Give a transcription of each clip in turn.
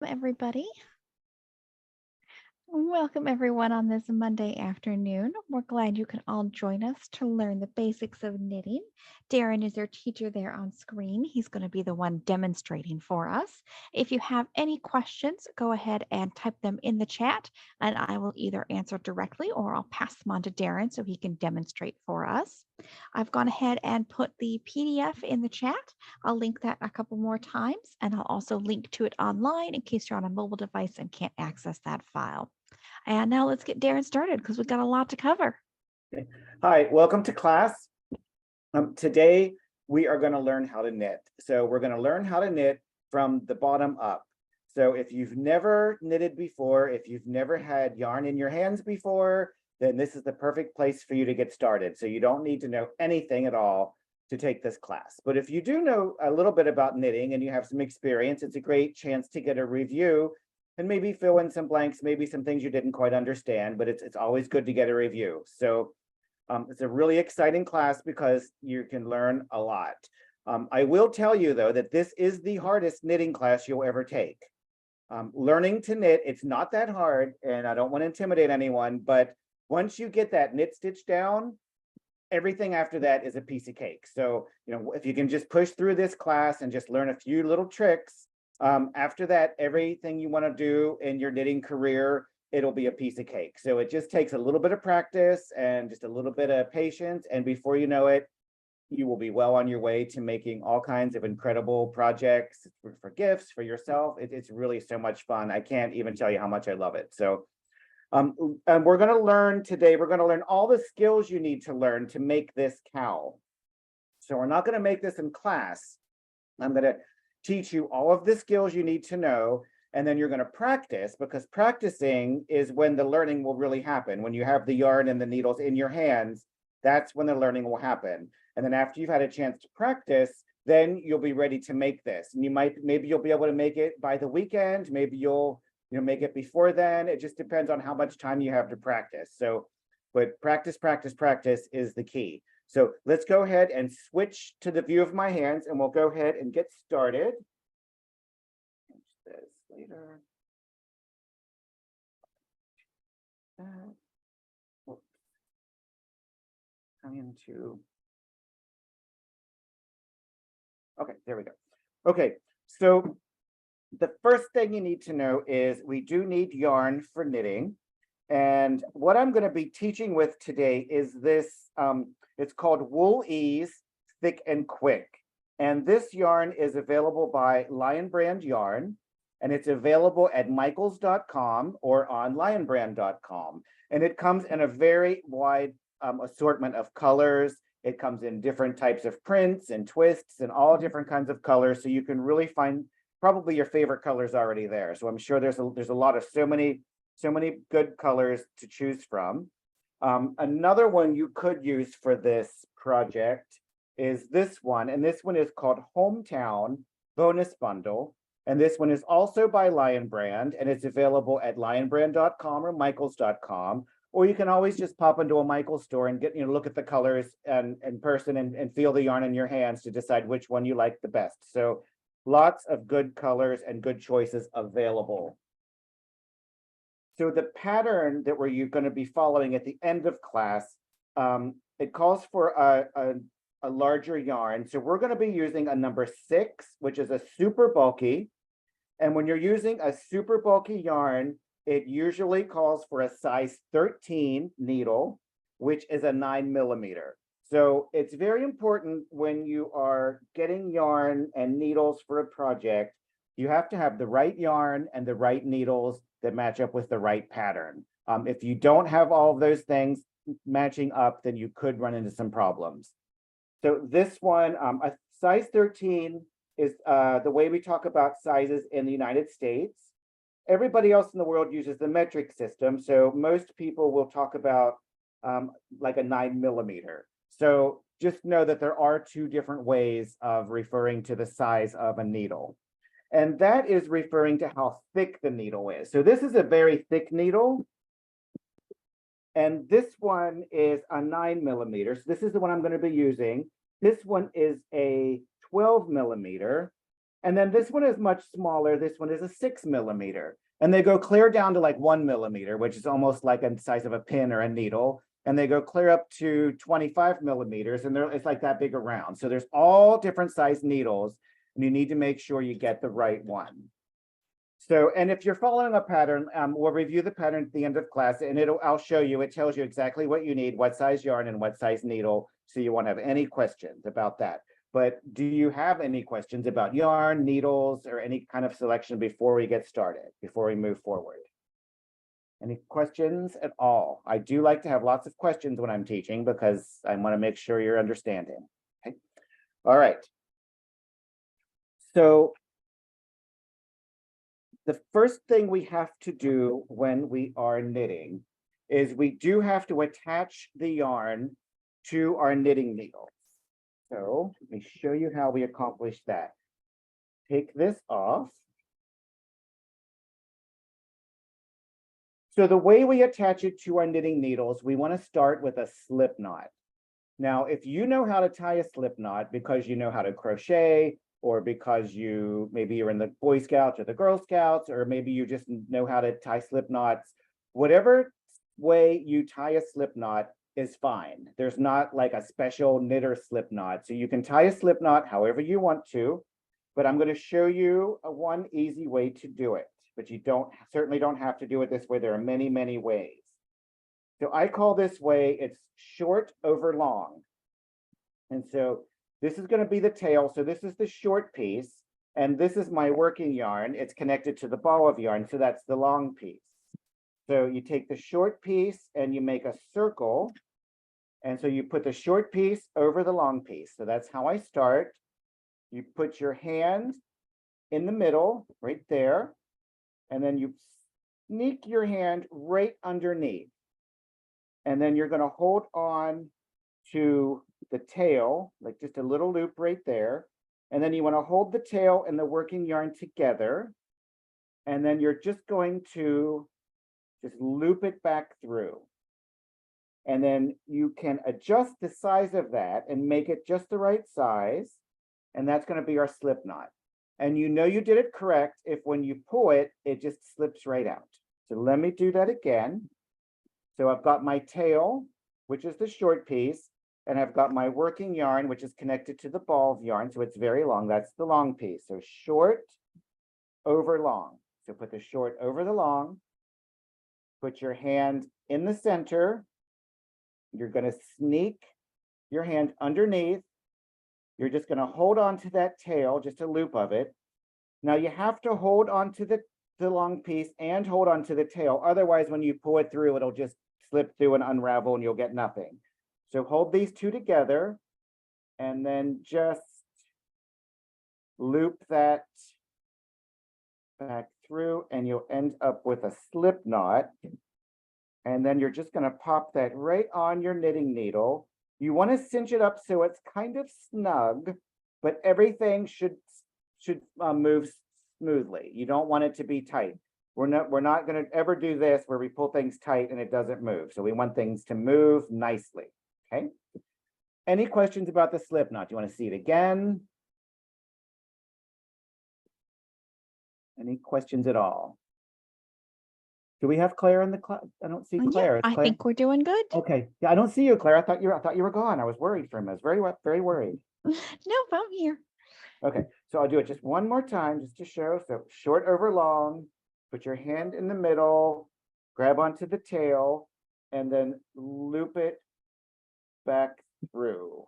Everybody. Welcome everyone on this Monday afternoon. We're glad you can all join us to learn the basics of knitting. Darren is your teacher there on screen. He's going to be the one demonstrating for us. If you have any questions, go ahead and type them in the chat and I will either answer directly or I'll pass them on to Darren so he can demonstrate for us. I've gone ahead and put the PDF in the chat. I'll link that a couple more times and I'll also link to it online in case you're on a mobile device and can't access that file. And now let's get Darren started because we've got a lot to cover. Hi, welcome to class. Today, we are going to learn how to knit. So we're going to learn how to knit from the bottom up. So if you've never knitted before, if you've never had yarn in your hands before, then this is the perfect place for you to get started. So you don't need to know anything at all to take this class. But if you do know a little bit about knitting and you have some experience, it's a great chance to get a review and maybe fill in some blanks, maybe some things you didn't quite understand, but it's always good to get a review. So it's a really exciting class because you can learn a lot. I will tell you though, that this is the hardest knitting class you'll ever take. Learning to knit, it's not that hard, and I don't want to intimidate anyone, but once you get that knit stitch down, everything after that is a piece of cake. So, if you can just push through this class and just learn a few little tricks, after that, everything you want to do in your knitting career, it'll be a piece of cake. So it just takes a little bit of practice and just a little bit of patience. And before you know it, you will be well on your way to making all kinds of incredible projects for gifts, for yourself. It's really so much fun. I can't even tell you how much I love it. So and we're going to learn today, we're going to learn all the skills you need to learn to make this cowl. So we're not going to make this in class. I'm going to teach you all of the skills you need to know, and then you're going to practice, because practicing is when the learning will really happen. When you have the yarn and the needles in your hands, that's when the learning will happen. And then after you've had a chance to practice, then you'll be ready to make this. And maybe you'll be able to make it by the weekend, maybe you'll make it before then. It just depends on how much time you have to practice. So, but practice, practice, practice is the key. So let's go ahead and switch to the view of my hands, and we'll go ahead and get started. This later. Coming to. Okay, there we go. Okay, so the first thing you need to know is we do need yarn for knitting. And what I'm going to be teaching with today is this, it's called Wool Ease Thick and Quick. And this yarn is available by Lion Brand Yarn, and it's available at michaels.com or on lionbrand.com. And it comes in a very wide assortment of colors. It comes in different types of prints and twists and all different kinds of colors. So you can really find probably your favorite colors already there. So I'm sure there's a lot of so many good colors to choose from. Another one you could use for this project is this one, and this one is called Hometown Bonus Bundle. And this one is also by Lion Brand, and it's available at lionbrand.com or michaels.com. Or you can always just pop into a Michaels store and get, look at the colors and in person and feel the yarn in your hands to decide which one you like the best. So lots of good colors and good choices available. So the pattern that we're going to be following at the end of class, it calls for a larger yarn. So we're going to be using a number 6, which is a super bulky. And when you're using a super bulky yarn, it usually calls for a size 13 needle, which is a 9mm. So it's very important when you are getting yarn and needles for a project, you have to have the right yarn and the right needles that match up with the right pattern. If you don't have all of those things matching up, then you could run into some problems. So this one, a size 13 is the way we talk about sizes in the United States. Everybody else in the world uses the metric system. So most people will talk about like a 9mm. So just know that there are 2 different ways of referring to the size of a needle. And that is referring to how thick the needle is. So this is a very thick needle. And this one is a 9mm. So this is the one I'm going to be using. This one is a 12mm. And then this one is much smaller. This one is a 6 millimeter. And they go clear down to like 1 millimeter, which is almost like a size of a pin or a needle. And they go clear up to 25 millimeters, and it's like that big around. So there's all different size needles, and you need to make sure you get the right one. So, and if you're following a pattern, we'll review the pattern at the end of class, and I'll show you, it tells you exactly what you need, what size yarn and what size needle, so you won't have any questions about that. But do you have any questions about yarn, needles, or any kind of selection before we get started, before we move forward? Any questions at all? I do like to have lots of questions when I'm teaching because I want to make sure you're understanding. Okay. All right. So the first thing we have to do when we are knitting is we do have to attach the yarn to our knitting needle. So let me show you how we accomplish that. Take this off. So the way we attach it to our knitting needles, we want to start with a slip knot. Now, if you know how to tie a slip knot because you know how to crochet, or because maybe you're in the Boy Scouts or the Girl Scouts, or maybe you just know how to tie slip knots, whatever way you tie a slip knot is fine. There's not like a special knitter slip knot. So you can tie a slip knot however you want to, but I'm going to show you one easy way to do it. But you certainly don't have to do it this way. There are many, many ways. So I call this way, it's short over long. And so this is going to be the tail. So this is the short piece, and this is my working yarn. It's connected to the ball of yarn, so that's the long piece. So you take the short piece and you make a circle. And so you put the short piece over the long piece. So that's how I start. You put your hand in the middle, right there. And then you sneak your hand right underneath. And then you're going to hold on to the tail, like just a little loop right there. And then you want to hold the tail and the working yarn together. And then you're just going to just loop it back through. And then you can adjust the size of that and make it just the right size. And that's going to be our slip knot. And you know you did it correct if when you pull it, it just slips right out. So let me do that again. So I've got my tail, which is the short piece, and I've got my working yarn, which is connected to the ball of yarn. So it's very long. That's the long piece. So short over long. So put the short over the long. Put your hand in the center. You're going to sneak your hand underneath. You're just going to hold on to that tail, just a loop of it. Now you have to hold on to the long piece and hold on to the tail. Otherwise, when you pull it through, it'll just slip through and unravel and you'll get nothing. So hold these two together and then just loop that back through and you'll end up with a slip knot. And then you're just going to pop that right on your knitting needle. You want to cinch it up so it's kind of snug, but everything should move smoothly. You don't want it to be tight. We're not going to ever do this where we pull things tight and it doesn't move. So we want things to move nicely. Okay. Any questions about the slip knot? Do you want to see it again? Any questions at all? Do we have Claire in the class? I don't see Claire. Yeah, I think we're doing good. Okay. Yeah, I don't see you, Claire. I thought you were gone. I was worried for him. I was very worried. Nope, I'm here. Okay, so I'll do it just one more time just to show. So short over long, put your hand in the middle, grab onto the tail, and then loop it back through.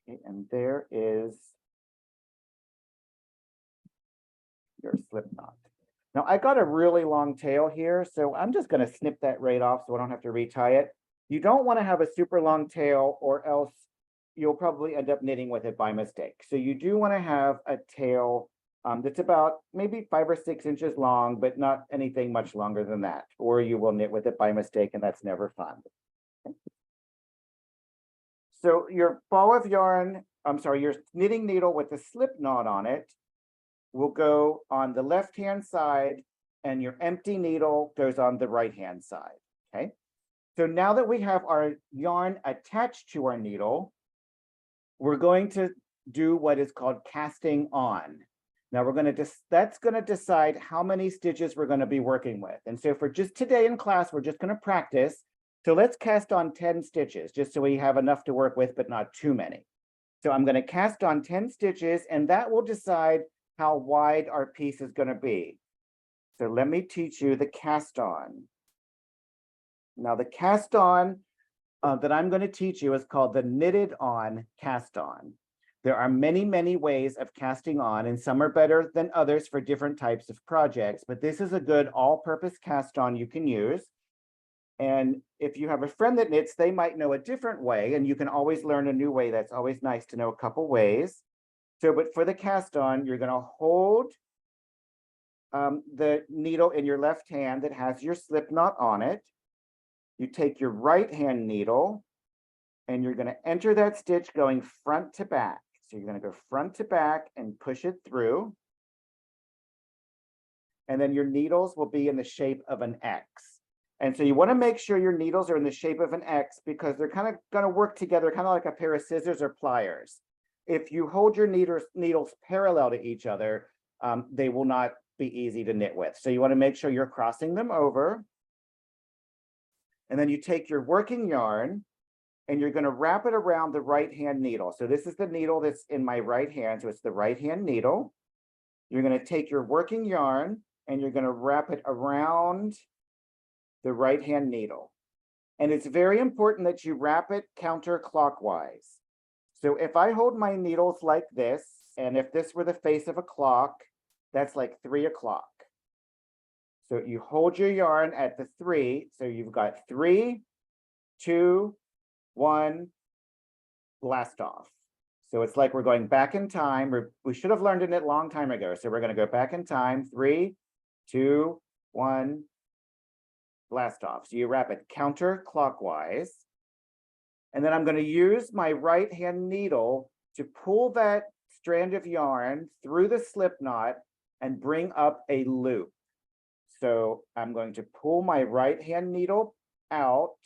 Okay, and there is your slip knot. Now I got a really long tail here, so I'm just going to snip that right off so I don't have to retie it. You don't want to have a super long tail or else you'll probably end up knitting with it by mistake. So you do want to have a tail that's about maybe 5 or 6 inches long, but not anything much longer than that, or you will knit with it by mistake, and that's never fun. Okay. So your ball of yarn, your knitting needle with the slip knot on it will go on the left-hand side, and your empty needle goes on the right-hand side, okay? So now that we have our yarn attached to our needle, we're going to do what is called casting on. Now that's going to decide how many stitches we're going to be working with. And so for just today in class, we're just going to practice. So let's cast on 10 stitches, just so we have enough to work with, but not too many. So I'm going to cast on 10 stitches, and that will decide how wide our piece is going to be. So let me teach you the cast on. Now the cast on that I'm going to teach you is called the knitted on cast on. There are many, many ways of casting on, and some are better than others for different types of projects, but this is a good all-purpose cast on you can use. And if you have a friend that knits, they might know a different way, and you can always learn a new way. That's always nice to know a couple ways. So, but for the cast on, you're going to hold the needle in your left hand that has your slip knot on it. You take your right hand needle and you're going to enter that stitch going front to back. So you're going to go front to back and push it through. And then your needles will be in the shape of an X. And so you want to make sure your needles are in the shape of an X because they're kind of going to work together, kind of like a pair of scissors or pliers. If you hold your needles parallel to each other, they will not be easy to knit with. So you want to make sure you're crossing them over. And then you take your working yarn and you're going to wrap it around the right hand needle. So this is the needle that's in my right hand. So it's the right hand needle. You're going to take your working yarn and you're going to wrap it around the right hand needle. And it's very important that you wrap it counterclockwise. So if I hold my needles like this, and if this were the face of a clock, that's like 3 o'clock. So you hold your yarn at the 3. So you've got 3, 2, 1, blast off. So it's like we're going back in time. We should have learned it a long time ago. So we're going to go back in time. 3, 2, 1, blast off. So you wrap it counterclockwise. And then I'm going to use my right hand needle to pull that strand of yarn through the slip knot and bring up a loop. So I'm going to pull my right hand needle out.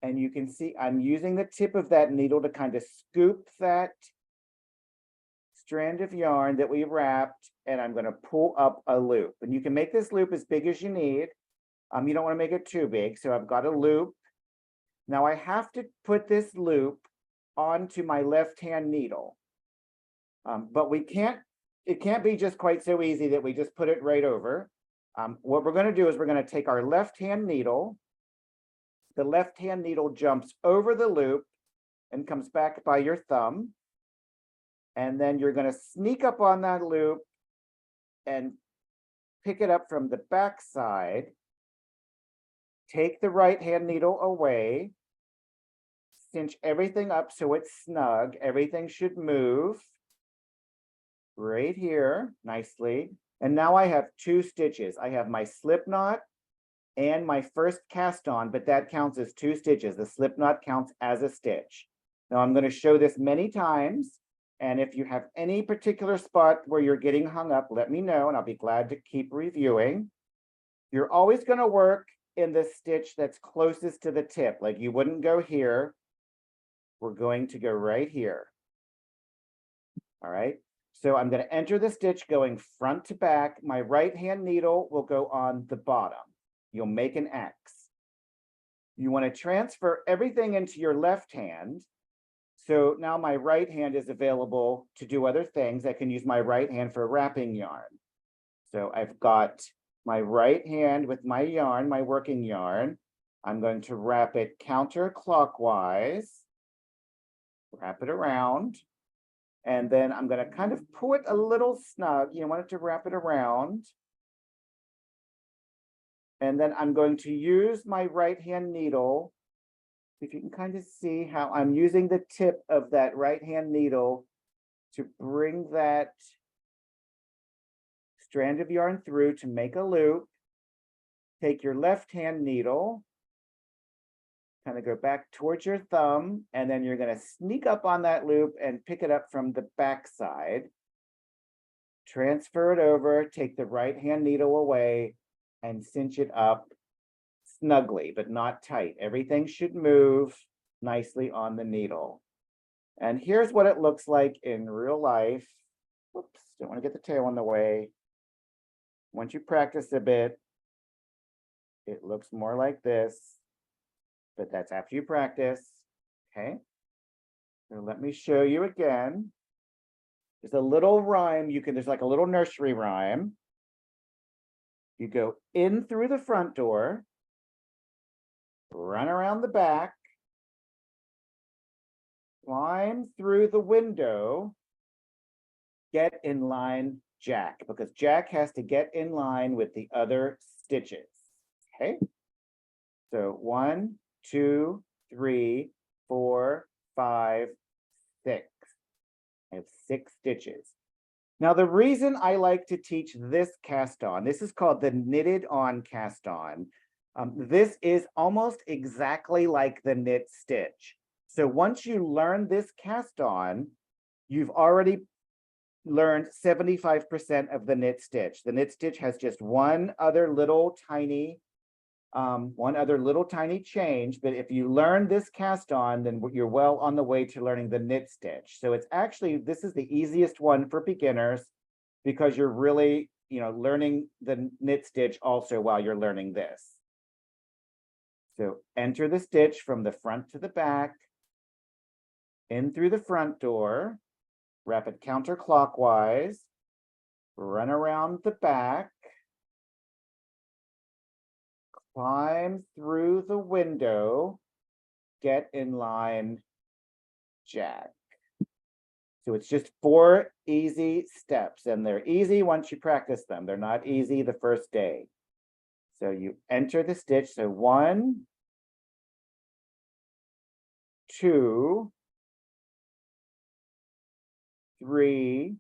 And you can see I'm using the tip of that needle to kind of scoop that strand of yarn that we wrapped, and I'm going to pull up a loop. And you can make this loop as big as you need. You don't want to make it too big. So I've got a loop. Now I have to put this loop onto my left hand needle. But it can't be just quite so easy that we just put it right over. What we're going to do is we're going to take our left hand needle. The left hand needle jumps over the loop and comes back by your thumb. And then you're going to sneak up on that loop and pick it up from the back side. Take the right hand needle away. Cinch everything up so it's snug. Everything should move right here nicely. And now I have 2 stitches. I have my slip knot and my first cast on, but that counts as 2 stitches. The slip knot counts as a stitch. Now I'm going to show this many times. And if you have any particular spot where you're getting hung up, let me know and I'll be glad to keep reviewing. You're always going to work in the stitch that's closest to the tip. Like you wouldn't go here. We're going to go right here. All right. So I'm going to enter the stitch going front to back. My right hand needle will go on the bottom. You'll make an X. You want to transfer everything into your left hand. So now my right hand is available to do other things. I can use my right hand for wrapping yarn. So I've got my right hand with my yarn, my working yarn. I'm going to wrap it counterclockwise. Wrap it around. And then I'm going to kind of pull it a little snug. You want it to wrap it around. And then I'm going to use my right hand needle. If you can kind of see how I'm using the tip of that right hand needle to bring that strand of yarn through to make a loop. Take your left hand needle, kind of go back towards your thumb, and then you're going to sneak up on that loop and pick it up from the back side. Transfer it over, take the right hand needle away, and cinch it up snugly, but not tight. Everything should move nicely on the needle. And here's what it looks like in real life. Whoops, don't want to get the tail in the way. Once you practice a bit, it looks more like this, but that's after you practice. Okay, so let me show you again. There's a little rhyme there's like a little nursery rhyme. You go in through the front door, run around the back, climb through the window, get in line, Jack, because Jack has to get in line with the other stitches. Okay, so 1, 2, 3, 4, 5, 6. I have 6 stitches. Now, the reason I like to teach this cast on, this is called the knitted on cast on. This is almost exactly like the knit stitch. So once you learn this cast on, you've already learned 75% of the knit stitch. The knit stitch has just one other little tiny change, but if you learn this cast on, then you're well on the way to learning the knit stitch. So it's actually, this is the easiest one for beginners because you're really, learning the knit stitch also while you're learning this. So enter the stitch from the front to the back, in through the front door, wrap it counterclockwise, run around the back, climb through the window, get in line, Jack. So it's just 4 easy steps, and they're easy once you practice them. They're not easy the first day. So you enter the stitch. So 1, 2, 3,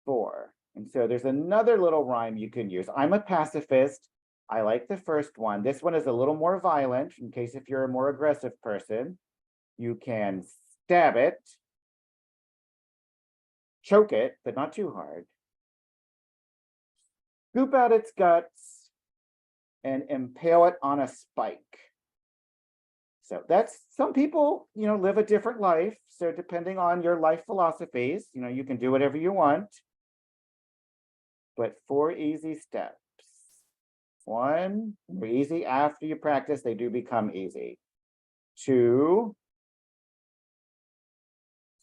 4. And so there's another little rhyme you can use. I'm a pacifist. I like the first one. This one is a little more violent in case if you're a more aggressive person. You can stab it, choke it, but not too hard, scoop out its guts, and impale it on a spike. So that's, some people, live a different life. So depending on your life philosophies, you can do whatever you want. But 4 easy steps. 1, they're easy after you practice, they do become easy. 2,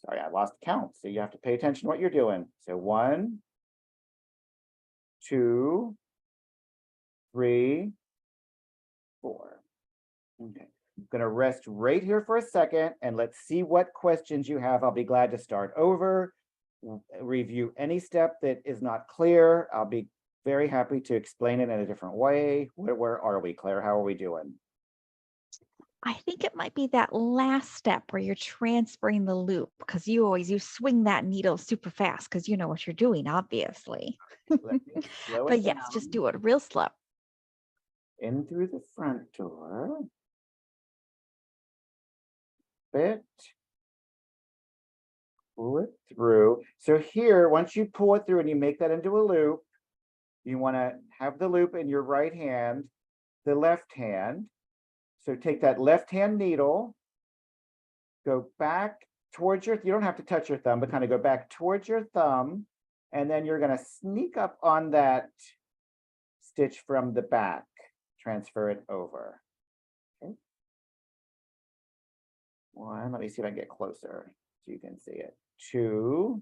sorry, I lost count. So you have to pay attention to what you're doing. So 1, 2, 3, 4. Okay. I'm going to rest right here for a second and let's see what questions you have. I'll be glad to start over, review any step that is not clear. I'll be very happy to explain it in a different way. Where are we, Claire? How are we doing? I think it might be that last step where you're transferring the loop because you swing that needle super fast because you know what you're doing, obviously. Let me slow But it yes, just down. do it real slow. In through the front door. Bit. Pull it through. So here, once you pull it through and you make that into a loop, you want to have the loop in your right hand, the left hand. So take that left hand needle, go back towards you don't have to touch your thumb, but kind of go back towards your thumb. And then you're going to sneak up on that stitch from the back, transfer it over. Okay. 1, let me see if I can get closer so you can see it. 2,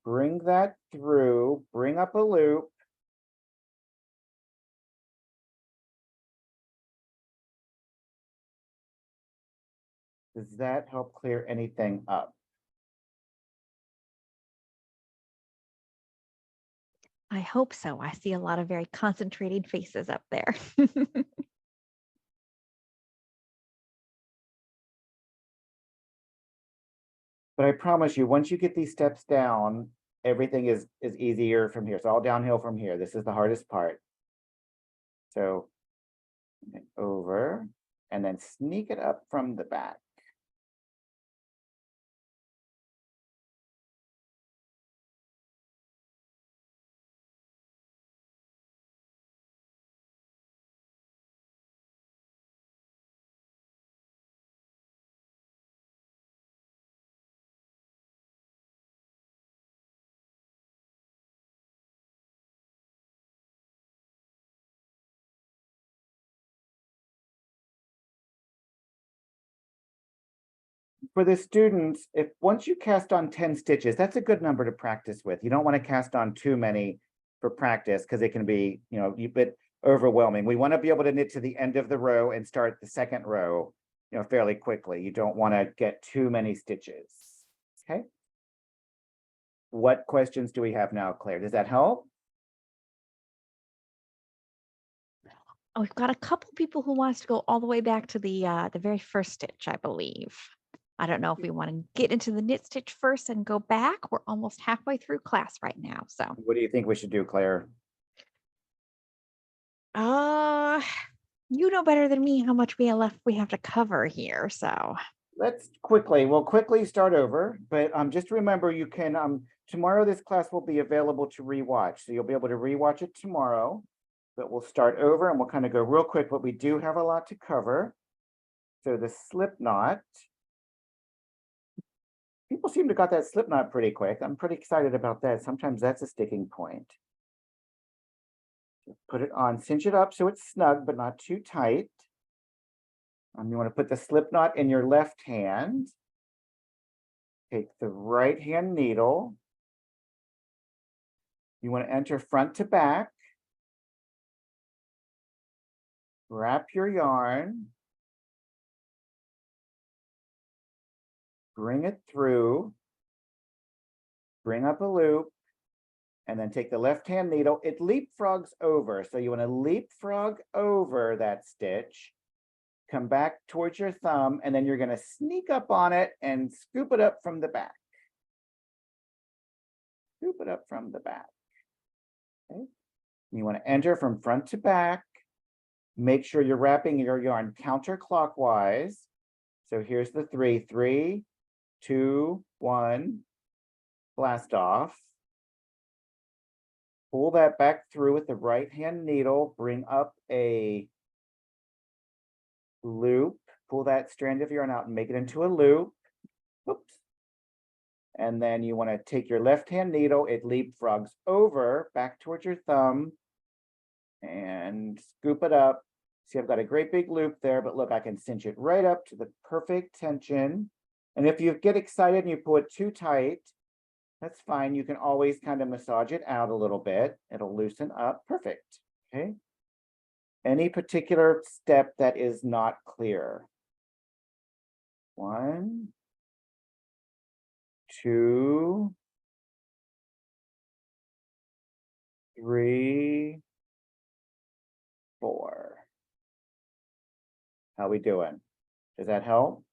bring that through, bring up a loop. Does that help clear anything up? I hope so. I see a lot of very concentrated faces up there. But I promise you, once you get these steps down, everything is easier from here. It's all downhill from here. This is the hardest part. So over and then sneak it up from the back. for the students, if once you cast on 10 stitches, that's a good number to practice with. You don't want to cast on too many for practice because it can be, a bit overwhelming. We want to be able to knit to the end of the row and start the second row, fairly quickly. You don't want to get too many stitches. Okay. What questions do we have now, Claire? Does that help? Oh, we've got a couple people who wants to go all the way back to the very first stitch, I believe. I don't know if we want to get into the knit stitch first and go back. We're almost halfway through class right now. So, What do you think we should do, Claire? uh, you know better than me how much we have to cover here. So, We'll quickly start over, but just remember you can, tomorrow this class will be available to rewatch. So you'll be able to rewatch it tomorrow, but we'll start over and we'll kind of go real quick, but we do have a lot to cover. So the slip knot. People seem to got that slip knot pretty quick. I'm pretty excited about that. Sometimes that's a sticking point. Put it on, cinch it up so it's snug, but not too tight. You want to put the slip knot in your left hand. Take the right hand needle. You want to enter front to back. Wrap your yarn. Bring it through. Bring up a loop. And then take the left hand needle. It leapfrogs over. So you want to leapfrog over that stitch. Come back towards your thumb, and then you're going to sneak up on it and scoop it up from the back. Scoop it up from the back. Okay. You want to enter from front to back. Make sure you're wrapping your yarn counterclockwise. So here's the 3, 3, 2, 1, blast off. Pull that back through with the right hand needle, bring up a loop, pull that strand of yarn out and make it into a loop. Oops. And then you want to take your left hand needle, it leapfrogs over back towards your thumb and scoop it up. See, I've got a great big loop there, but look, I can cinch it right up to the perfect tension. And if you get excited and you pull it too tight, that's fine. You can always kind of massage it out a little bit. It'll loosen up. Perfect. Okay. Any particular step that is not clear? 1, 2, 3, 4. How we doing? Does that help?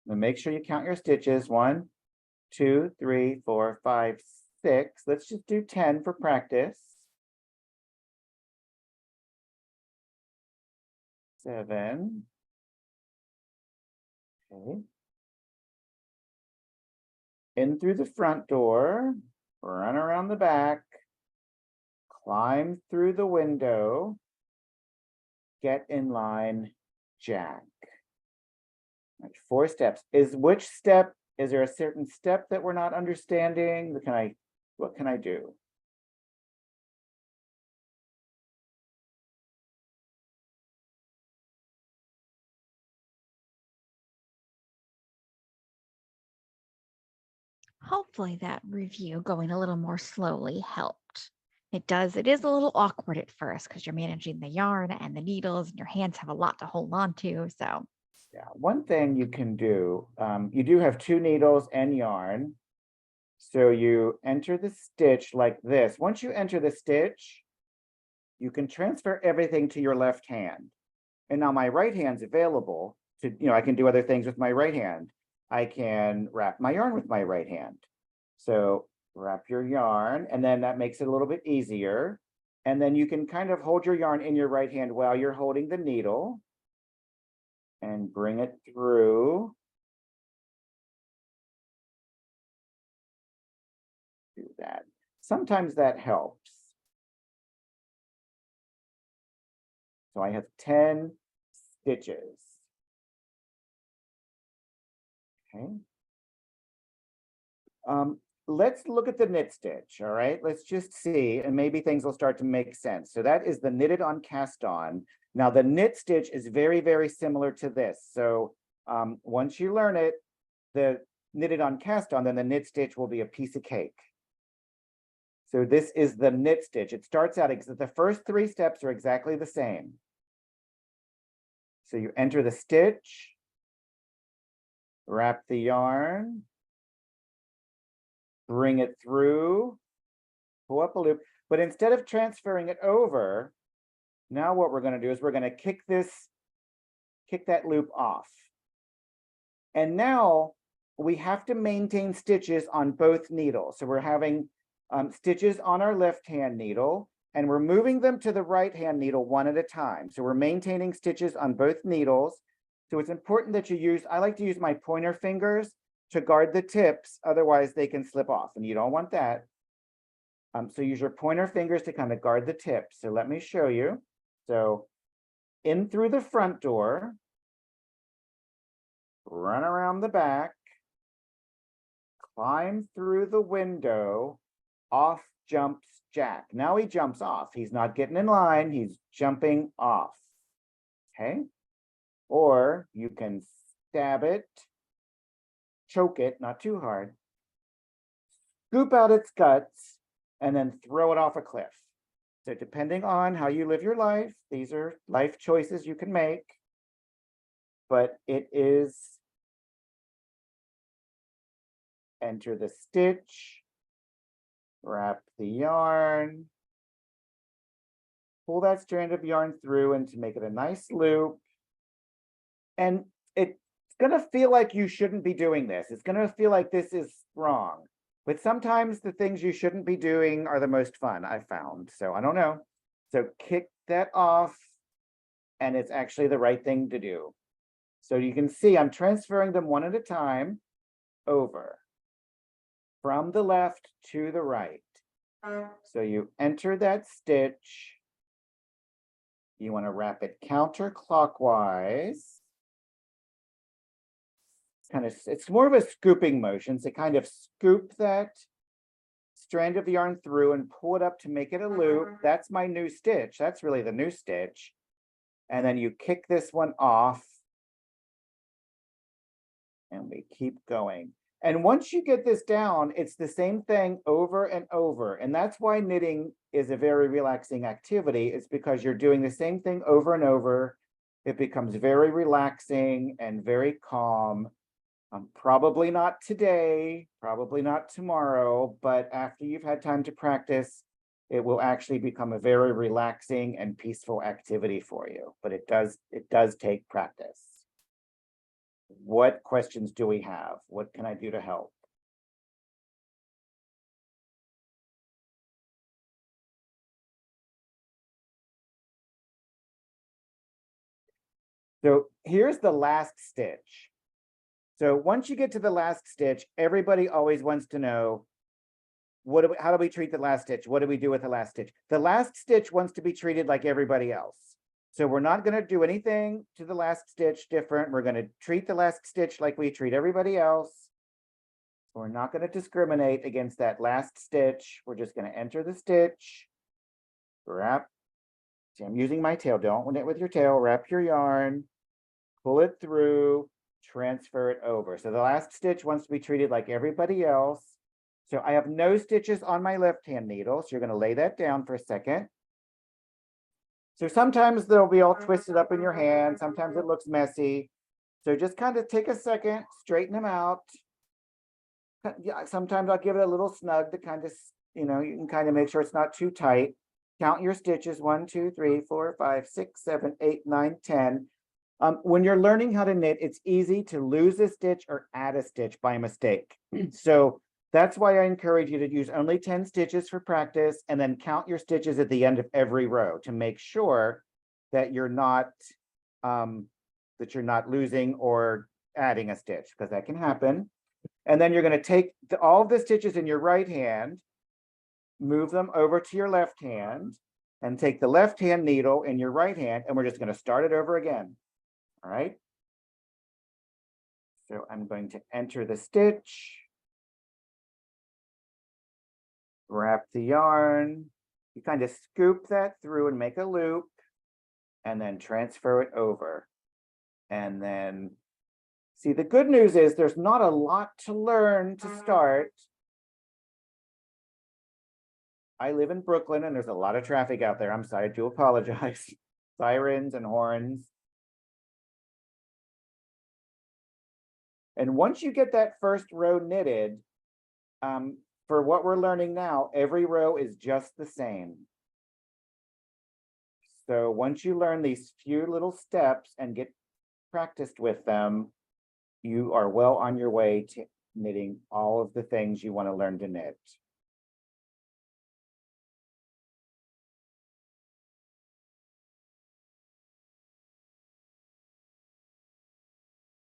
And make sure you count your stitches. 1, 2, 3, 4, 5, 6. Let's just do 10 for practice. 7. Okay. In through the front door, run around the back, climb through the window, get in line, jack. Right, 4 steps. Is there a certain step that we're not understanding? What can I do? hopefully that review going a little more slowly helped. It is a little awkward at first because you're managing the yarn and the needles and your hands have a lot to hold on to. So, Yeah, one thing you can do, you do have 2 needles and yarn. So you enter the stitch like this. Once you enter the stitch, you can transfer everything to your left hand. And now my right hand's available to, I can do other things with my right hand. I can wrap my yarn with my right hand. So wrap your yarn, and then that makes it a little bit easier. And then you can kind of hold your yarn in your right hand while you're holding the needle and bring it through. that. Sometimes that helps. So I have 10 stitches. Okay. Let's look at the knit stitch, all right? Let's just see, and maybe things will start to make sense. So that is the knitted on cast on. Now the knit stitch is very, very similar to this. So once you learn it, the knitted on cast on, then the knit stitch will be a piece of cake. So this is the knit stitch. It starts out, the first 3 steps are exactly the same. So you enter the stitch, wrap the yarn, bring it through, pull up a loop. But instead of transferring it over, now what we're going to do is we're going to kick that loop off. And now we have to maintain stitches on both needles. So we're having stitches on our left-hand needle, and we're moving them to the right-hand needle one at a time. So we're maintaining stitches on both needles. So it's important that you use, I like to use my pointer fingers to guard the tips, otherwise they can slip off, and you don't want that. So use your pointer fingers to kind of guard the tips. So let me show you. So in through the front door, run around the back, climb through the window, off jumps Jack. Now he jumps off. He's not getting in line, he's jumping off. Okay? Or you can stab it, choke it, not too hard, scoop out its guts, and then throw it off a cliff. So depending on how you live your life, these are life choices you can make, but it is enter the stitch, wrap the yarn, pull that strand of yarn through and to make it a nice loop. And it's going to feel like you shouldn't be doing this. It's going to feel like this is wrong. But sometimes the things you shouldn't be doing are the most fun, I found. So I don't know. So kick that off, and it's actually the right thing to do. So you can see I'm transferring them one at a time over from the left to the right. So you enter that stitch. You want to wrap it counterclockwise. It's more of a scooping motion. So kind of scoop that strand of yarn through and pull it up to make it a loop. That's my new stitch. That's really the new stitch. And then you kick this one off. And we keep going. And once you get this down, it's the same thing over and over. And that's why knitting is a very relaxing activity. It's because you're doing the same thing over and over. It becomes very relaxing and very calm. Probably not today, probably not tomorrow, but after you've had time to practice, it will actually become a very relaxing and peaceful activity for you. But it does take practice. What questions do we have? What can I do to help? So here's the last stitch. So once you get to the last stitch, everybody always wants to know, how do we treat the last stitch? What do we do with the last stitch? The last stitch wants to be treated like everybody else. So we're not going to do anything to the last stitch different. We're going to treat the last stitch like we treat everybody else. We're not going to discriminate against that last stitch. We're just going to enter the stitch, wrap. See, I'm using my tail. Don't knit with your tail. Wrap your yarn, pull it through, transfer it over. So the last stitch wants to be treated like everybody else. So I have no stitches on my left-hand needle. So you're going to lay that down for a second. So sometimes they'll be all twisted up in your hand. Sometimes it looks messy. So just kind of take a second, straighten them out. Yeah, sometimes I'll give it a little snug to kind of, you can kind of make sure it's not too tight. Count your stitches, 1, 2, 3, 4, 5, 6, 7, 8, 9, 10. When you're learning how to knit, it's easy to lose a stitch or add a stitch by mistake. So that's why I encourage you to use only 10 stitches for practice and then count your stitches at the end of every row to make sure that you're not losing or adding a stitch, because that can happen. And then you're going to take all of the stitches in your right hand move them over to your left hand and take the left hand needle in your right hand, and we're just going to start it over again. All right. So I'm going to enter the stitch, wrap the yarn. You kind of scoop that through and make a loop, and then transfer it over. And then, see, the good news is there's not a lot to learn to start. I live in Brooklyn and there's a lot of traffic out there. I'm sorry, I do apologize. Sirens and horns. And once you get that first row knitted, for what we're learning now, every row is just the same. So once you learn these few little steps and get practiced with them, you are well on your way to knitting all of the things you want to learn to knit.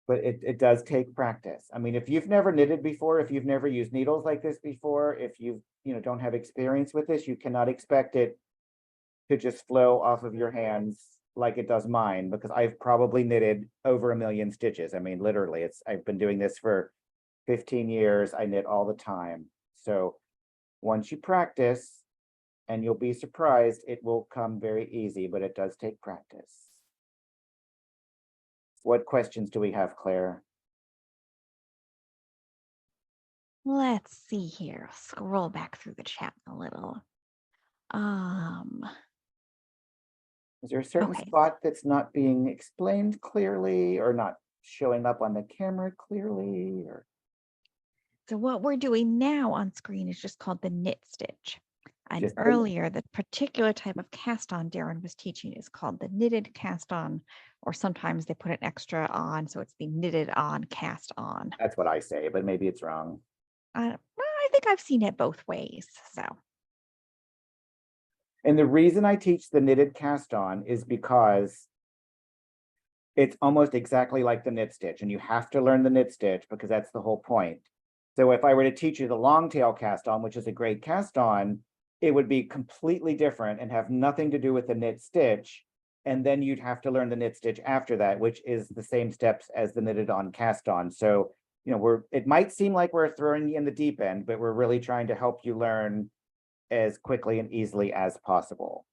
But it does take practice. I mean, if you've never knitted before, if you've never used needles like this before, if you don't have experience with this, you cannot expect it to just flow off of your hands like it does mine, because I've probably knitted over 1 million stitches. I mean, literally, I've been doing this for 15 years. I knit all the time. So once you practice, and you'll be surprised, it will come very easy, but it does take practice. What questions do we have, Claire? Let's see here. Scroll back through the chat a little. Is there a certain Okay. spot that's not being explained clearly or not showing up on the camera clearly? Or So what we're doing now on screen is just called the knit stitch. And just earlier, the particular type of cast on Darren was teaching is called the knitted cast on, or sometimes they put an extra on, so it's the knitted on cast on. that's what I say, but maybe it's wrong. Well, I think I've seen it both ways. So And the reason I teach the knitted cast on is because it's almost exactly like the knit stitch, and you have to learn the knit stitch because that's the whole point. So if I were to teach you the long tail cast on, which is a great cast on, it would be completely different and have nothing to do with the knit stitch. And then you'd have to learn the knit stitch after that, which is the same steps as the knitted on cast on. So, it might seem like we're throwing you in the deep end, but we're really trying to help you learn as quickly and easily as possible.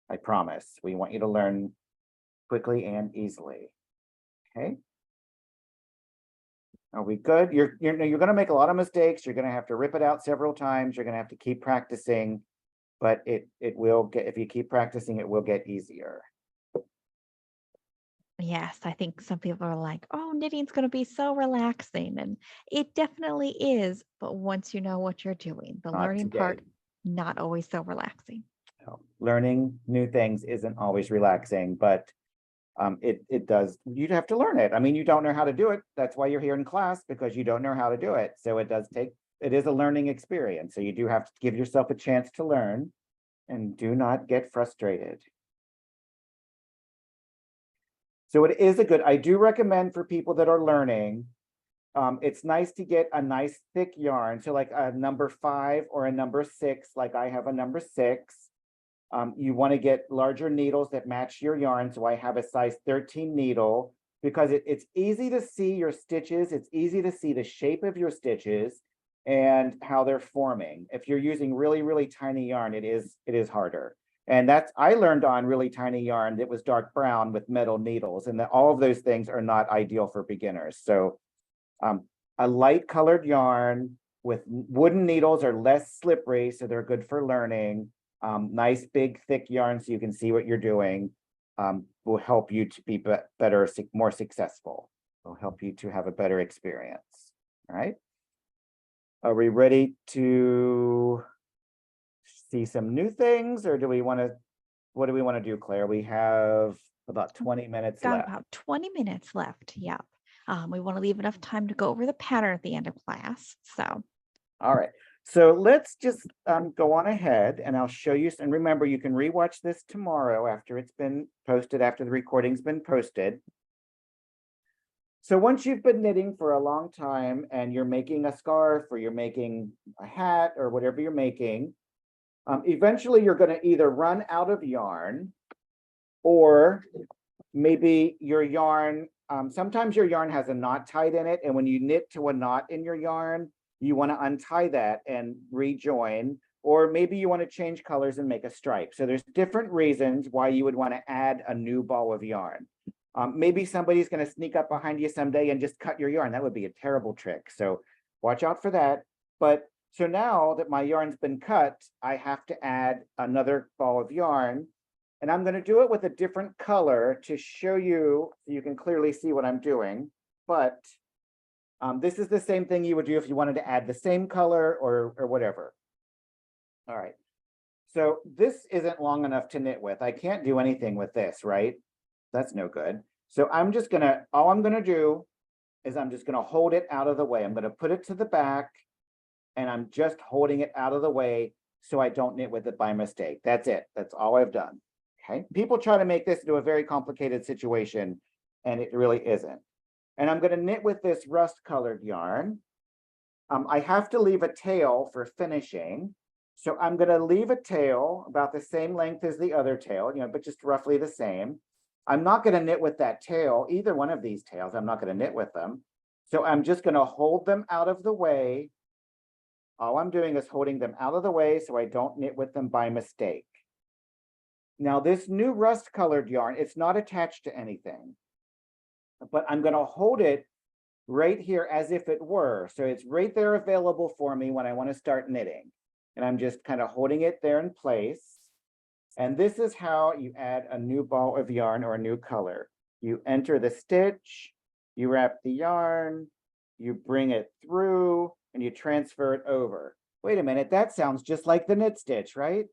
I promise. We want you to learn quickly and easily. Okay. Are we good? You're going to make a lot of mistakes. You're going to have to rip it out several times. You're going to have to keep practicing, but it will get, if you keep practicing, it will get easier. yes, I think some people are like, oh, knitting's going to be so relaxing. And it definitely is. But once you know what you're doing, the Not learning today. part, not always so relaxing. No. Learning new things isn't always relaxing, but it does, you'd have to learn it. I mean, you don't know how to do it. That's why you're here in class, because you don't know how to do it. So it is a learning experience. So you do have to give yourself a chance to learn, and do not get frustrated. So it is I do recommend for people that are learning, it's nice to get a nice thick yarn. So like a number 5 or a number 6, like I have a number 6. You want to get larger needles that match your yarn. So I have a size 13 needle, because it's easy to see your stitches. It's easy to see the shape of your stitches and how they're forming. If you're using really, really tiny yarn, it is harder. And I learned on really tiny yarn that was dark brown with metal needles, and all of those things are not ideal for beginners. So a light colored yarn with wooden needles are less slippery, so they're good for learning. Nice big thick yarn so you can see what you're doing will help you to be better, more successful. Will help you to have a better experience. All right. Are we ready to see some new things, or what do we want to do, Claire? We have about 20 minutes Got left. about 20 minutes left. Yep. We want to leave enough time to go over the pattern at the end of class. So, all right. So let's just go on ahead, and I'll show you. And remember, you can rewatch this tomorrow after it's been posted, after the recording's been posted. So once you've been knitting for a long time and you're making a scarf or you're making a hat or whatever you're making, eventually you're going to either run out of yarn or maybe your yarn, sometimes your yarn has a knot tied in it. And when you knit to a knot in your yarn, you want to untie that and rejoin, or maybe you want to change colors and make a stripe. So there's different reasons why you would want to add a new ball of yarn. Maybe somebody's going to sneak up behind you someday and just cut your yarn. That would be a terrible trick. So watch out for that. But so now that my yarn's been cut, I have to add another ball of yarn. And I'm going to do it with a different color to show you, so you can clearly see what I'm doing. But this is the same thing you would do if you wanted to add the same color or whatever. All right. So this isn't long enough to knit with. I can't do anything with this, right? That's no good. So all I'm gonna do is I'm just gonna hold it out of the way. I'm gonna put it to the back and I'm just holding it out of the way so I don't knit with it by mistake. That's it. That's all I've done. Okay. People try to make this into a very complicated situation and it really isn't. And I'm gonna knit with this rust colored yarn. I have to leave a tail for finishing. So I'm gonna leave a tail about the same length as the other tail, but just roughly the same. I'm not going to knit with that tail, either one of these tails. I'm not going to knit with them. So I'm just going to hold them out of the way. All I'm doing is holding them out of the way so I don't knit with them by mistake. Now this new rust colored yarn, it's not attached to anything, but I'm going to hold it right here as if it were. So it's right there available for me when I want to start knitting. And I'm just kind of holding it there in place. And this is how you add a new ball of yarn or a new color. You enter the stitch, you wrap the yarn, you bring it through, and you transfer it over. Wait a minute, that sounds just like the knit stitch, right?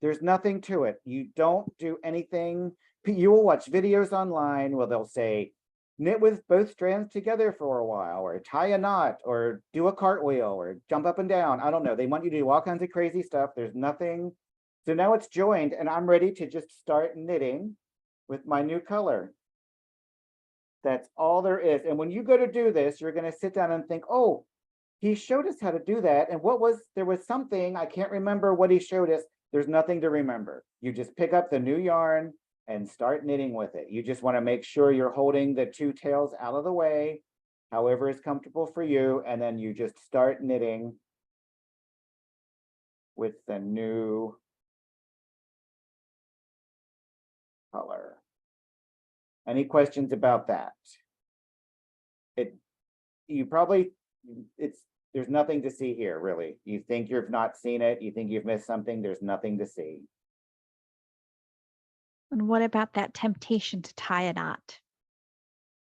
There's nothing to it. You don't do anything. You will watch videos online where they'll say, knit with both strands together for a while, or tie a knot, or do a cartwheel, or jump up and down. I don't know. They want you to do all kinds of crazy stuff. There's nothing. So now it's joined and I'm ready to just start knitting with my new color. That's all there is. And when you go to do this, you're going to sit down and think, oh, he showed us how to do that. And there was something, I can't remember what he showed us. There's nothing to remember. You just pick up the new yarn and start knitting with it. You just want to make sure you're holding the two tails out of the way, however is comfortable for you. And then you just start knitting with the new color. Any questions about that? There's nothing to see here, really. You think you've not seen it, you think you've missed something, there's nothing to see. And what about that temptation to tie a knot?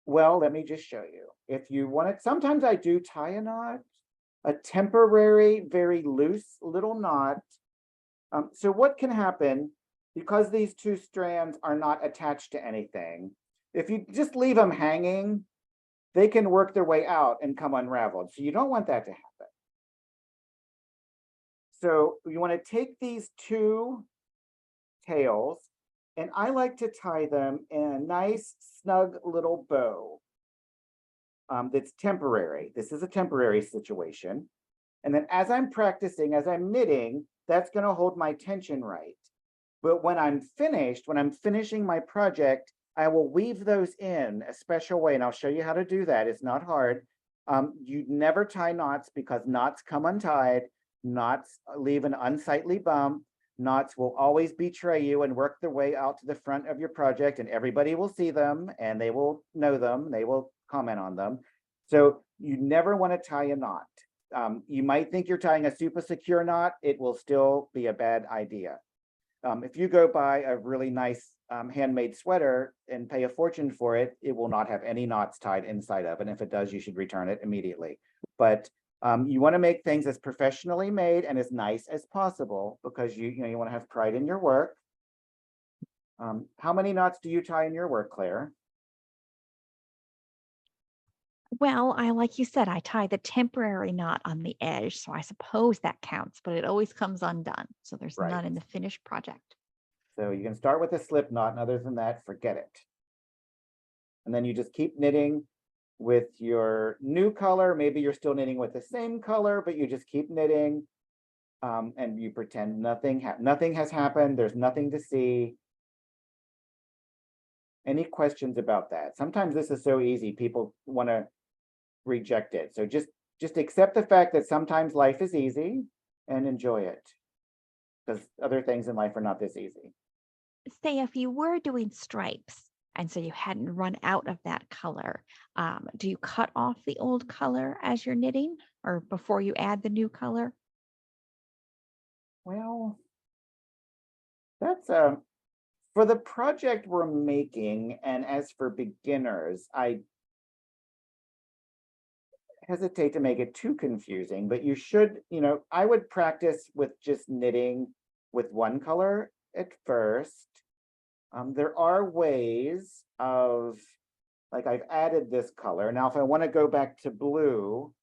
Well, let me just show you. If you want it, sometimes I do tie a knot, a temporary, very loose little knot. So what can happen, because these two strands are not attached to anything, if you just leave them hanging, they can work their way out and come unraveled. So you don't want that to happen. So you want to take these two tails, and I like to tie them in a nice, snug little bow that's temporary. This is a temporary situation. And then as I'm practicing, as I'm knitting, that's going to hold my tension right. But when I'm finishing my project, I will weave those in a special way, and I'll show you how to do that. It's not hard. You never tie knots because knots come untied. Knots leave an unsightly bump. Knots will always betray you and work their way out to the front of your project, and everybody will see them and they will know them. They will comment on them. So you never want to tie a knot. You might think you're tying a super secure knot. It will still be a bad idea. If you go buy a really nice handmade sweater and pay a fortune for it, it will not have any knots tied inside of it. And if it does, you should return it immediately. But you want to make things as professionally made and as nice as possible because you want to have pride in your work. How many knots do you tie in your work, Claire? Well, like you said, I tie the temporary knot on the edge, so I suppose that counts, but it always comes undone. So there's Right. none in the finished project. So you can start with a slip knot, and other than that, forget it. And then you just keep knitting with your new color. Maybe you're still knitting with the same color, but you just keep knitting. And you pretend nothing has happened. There's nothing to see. Any questions about that? Sometimes this is so easy, people want to reject it. So just accept the fact that sometimes life is easy and enjoy it, because other things in life are not this easy. Say if you were doing stripes and so you hadn't run out of that color, do you cut off the old color as you're knitting or before you add the new color? Well, that's for the project we're making, and as for beginners, I hesitate to make it too confusing, but you should, I would practice with just knitting with one color at first. There are ways of, like I've added this color. Now, if I want to go back to blue,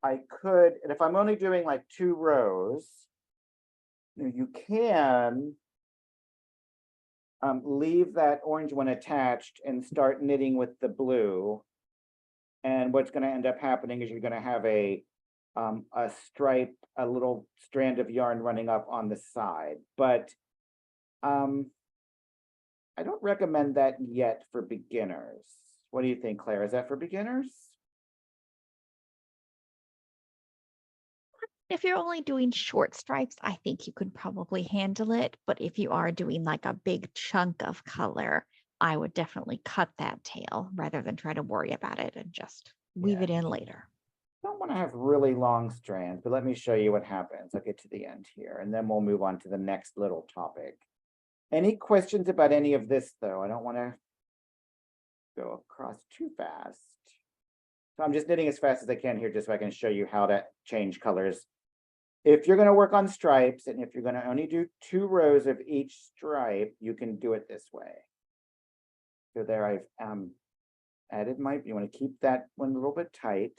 I could, and if I'm only doing like 2 rows, you can leave that orange one attached and start knitting with the blue. And what's going to end up happening is you're going to have a stripe, a little strand of yarn running up on the side. But I don't recommend that yet for beginners. What do you think, Claire? Is that for beginners? If you're only doing short stripes, I think you could probably handle it. But if you are doing like a big chunk of color, I would definitely cut that tail rather than try to worry about it and just weave Yeah. it in later. Don't want to have really long strands, but let me show you what happens. I'll get to the end here, and then we'll move on to the next little topic. Any questions about any of this, though? I don't want to go across too fast. So I'm just knitting as fast as I can here, just so I can show you how to change colors. If you're going to work on stripes, and if you're going to only do 2 rows of each stripe, you can do it this way. So there I've added you want to keep that one a little bit tight.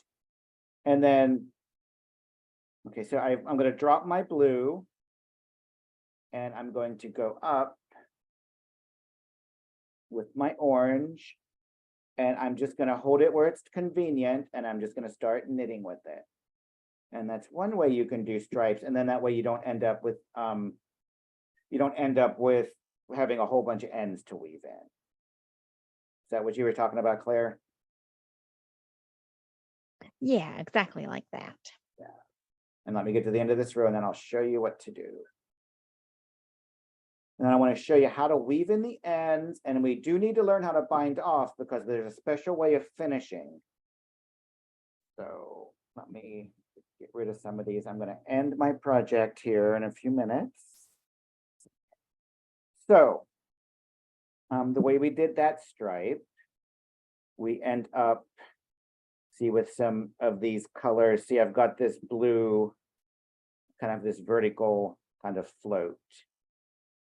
And then, okay, so I'm going to drop my blue, and I'm going to go up with my orange, and I'm just going to hold it where it's convenient, and I'm just going to start knitting with it. And that's one way you can do stripes, and then that way you don't end up with having a whole bunch of ends to weave in. Is that what you were talking about, Claire? Yeah, exactly like that. Yeah. And let me get to the end of this row, and then I'll show you what to do. And I want to show you how to weave in the ends, and we do need to learn how to bind off because there's a special way of finishing. So let me get rid of some of these. I'm going to end my project here in a few minutes. So the way we did that stripe, we end up, see, with some of these colors. See, I've got this blue, kind of this vertical kind of float.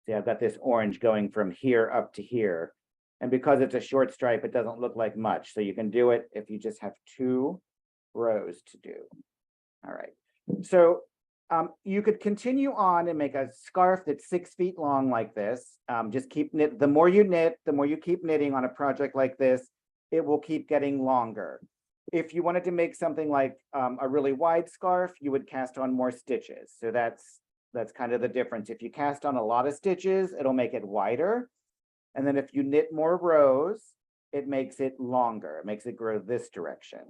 See, I've got this orange going from here up to here. And because it's a short stripe, it doesn't look like much. So you can do it if you just have 2 rows to do. All right. So you could continue on and make a scarf that's 6 feet long like this. Just keep knit. The more you knit, the more you keep knitting on a project like this, it will keep getting longer. If you wanted to make something like a really wide scarf, you would cast on more stitches. So that's kind of the difference. If you cast on a lot of stitches, it'll make it wider. And then if you knit more rows, it makes it longer. It makes it grow this direction.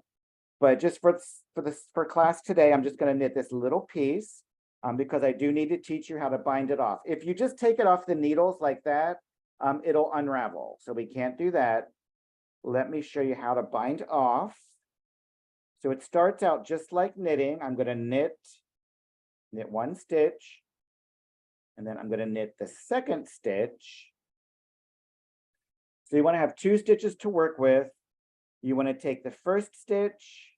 But just for class today, I'm just going to knit this little piece because I do need to teach you how to bind it off. If you just take it off the needles like that, it'll unravel. So we can't do that. Let me show you how to bind off. So it starts out just like knitting. I'm going to knit 1 stitch, and then I'm going to knit the 2nd stitch. So you want to have 2 stitches to work with. You want to take the 1st stitch,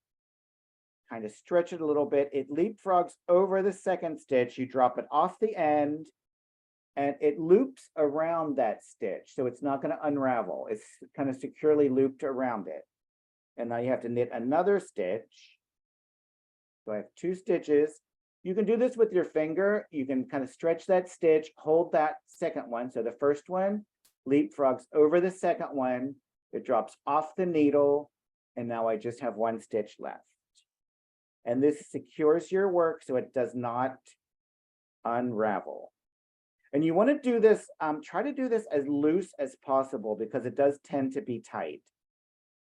kind of stretch it a little bit. It leapfrogs over the 2nd stitch. You drop it off the end, and it loops around that stitch. So it's not going to unravel. It's kind of securely looped around it. And now you have to knit another stitch. So I have 2 stitches. You can do this with your finger. You can kind of stretch that stitch, hold that 2nd one. So the 1st one leapfrogs over the 2nd one. It drops off the needle, and now I just have one stitch left. And this secures your work so it does not unravel. And you want to do this, try to do this as loose as possible because it does tend to be tight.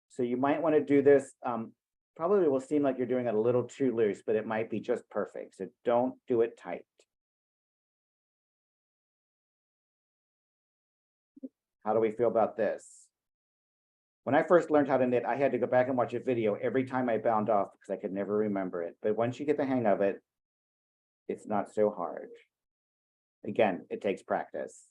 So you might want to do this, probably will seem like you're doing it a little too loose, but it might be just perfect. So don't do it tight. How do we feel about this? When I first learned how to knit, I had to go back and watch a video every time I bound off because I could never remember it. But once you get the hang of it, it's not so hard. Again, it takes practice.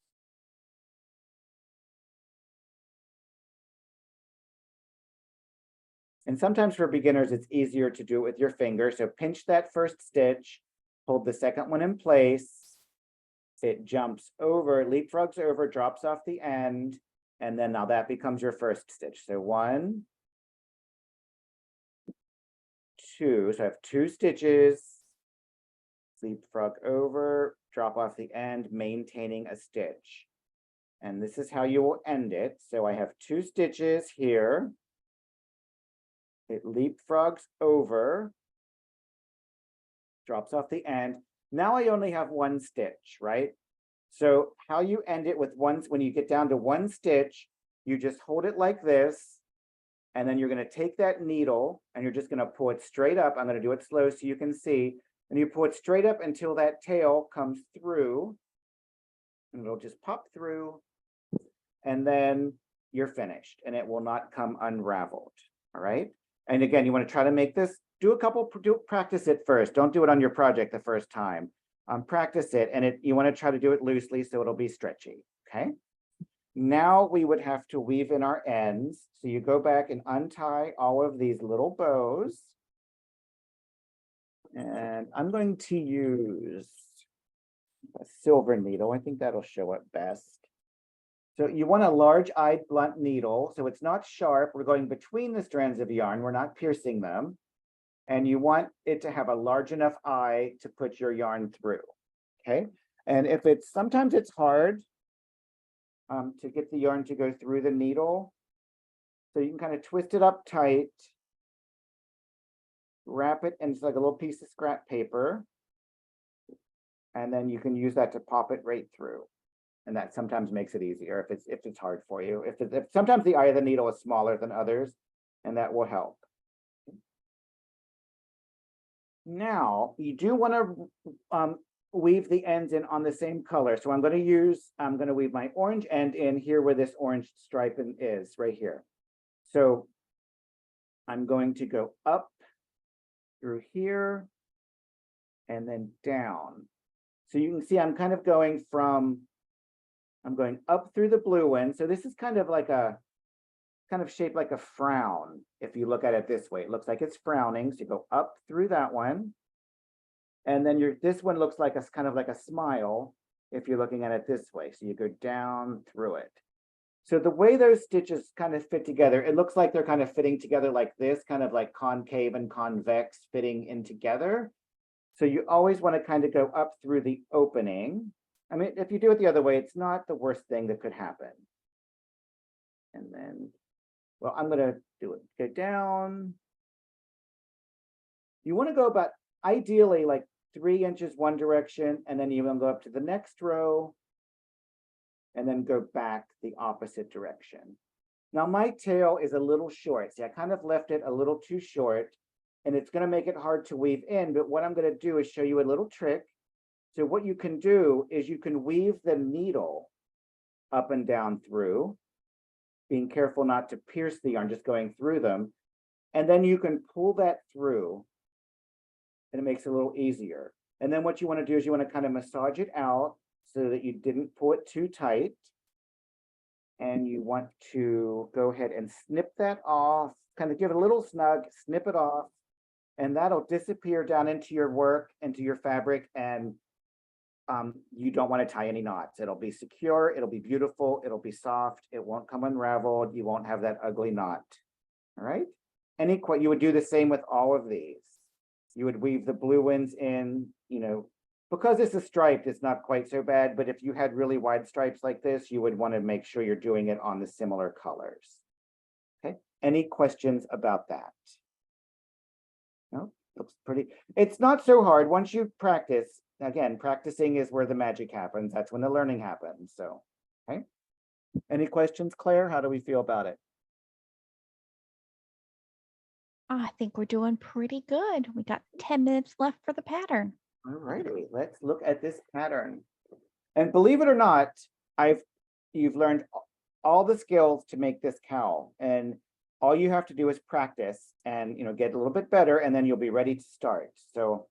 And sometimes for beginners, it's easier to do it with your finger. So pinch that first stitch, hold the second one in place. It jumps over, leapfrogs over, drops off the end. And then now that becomes your first stitch. So 1, 2, so I have 2 stitches, leapfrog over, drop off the end, maintaining a stitch. And this is how you will end it. So I have 2 stitches here. It leapfrogs over, drops off the end. Now I only have 1 stitch, right? So how you end it with when you get down to 1 stitch, you just hold it like this, and then you're going to take that needle and you're just going to pull it straight up. I'm going to do it slow so you can see, and you pull it straight up until that tail comes through, and it'll just pop through, and then you're finished, and it will not come unraveled. All right. And again, you want to try to make this, practice it first. Don't do it on your project the first time. Practice it, and you want to try to do it loosely so it'll be stretchy, okay? Now we would have to weave in our ends. So you go back and untie all of these little bows. And I'm going to use a silver needle. I think that'll show up best. So you want a large-eyed blunt needle, so it's not sharp. We're going between the strands of yarn. We're not piercing them. And you want it to have a large enough eye to put your yarn through, okay? And sometimes it's hard to get the yarn to go through the needle. So you can kind of twist it up tight, wrap it, and it's like a little piece of scrap paper. And then you can use that to pop it right through. And that sometimes makes it easier if it's hard for you. If sometimes the eye of the needle is smaller than others, and that will help. Now you do want to weave the ends in on the same color. So I'm going to weave my orange end in here where this orange stripe is right here. So I'm going to go up through here and then down. So you can see I'm kind of going up through the blue one. So this is kind of shaped like a frown. If you look at it this way, it looks like it's frowning. So you go up through that one. And then this one looks like kind of like a smile if you're looking at it this way. So you go down through it. So the way those stitches kind of fit together, it looks like they're kind of fitting together like this, kind of like concave and convex fitting in together. So you always want to kind of go up through the opening. I mean, if you do it the other way, it's not the worst thing that could happen. And then, well, I'm going to do it. Go down. You want to go about, ideally, like 3 inches one direction, and then you want to go up to the next row, and then go back the opposite direction. Now my tail is a little short. See, I kind of left it a little too short, and it's going to make it hard to weave in, but what I'm going to do is show you a little trick. So what you can do is you can weave the needle up and down through, being careful not to pierce the yarn, just going through them. And then you can pull that through, and it makes it a little easier. And then what you want to do is you want to kind of massage it out so that you didn't pull it too tight. And you want to go ahead and snip that off, kind of give it a little snug, snip it off, and that'll disappear down into your work, into your fabric, and you don't want to tie any knots. It'll be secure, it'll be beautiful, it'll be soft, it won't come unraveled, you won't have that ugly knot. All right? You would do the same with all of these. You would weave the blue ones in, because this is striped, it's not quite so bad, but if you had really wide stripes like this, you would want to make sure you're doing it on the similar colors. Any questions about that? No, looks pretty, it's not so hard. Once you practice, again, practicing is where the magic happens. That's when the learning happens. So, okay. Any questions, Claire? How do we feel about it? I think we're doing pretty good. We got 10 minutes left for the pattern. All righty, let's look at this pattern. And believe it or not, you've learned all the skills to make this cowl, and all you have to do is practice and get a little bit better, and then you'll be ready to start. So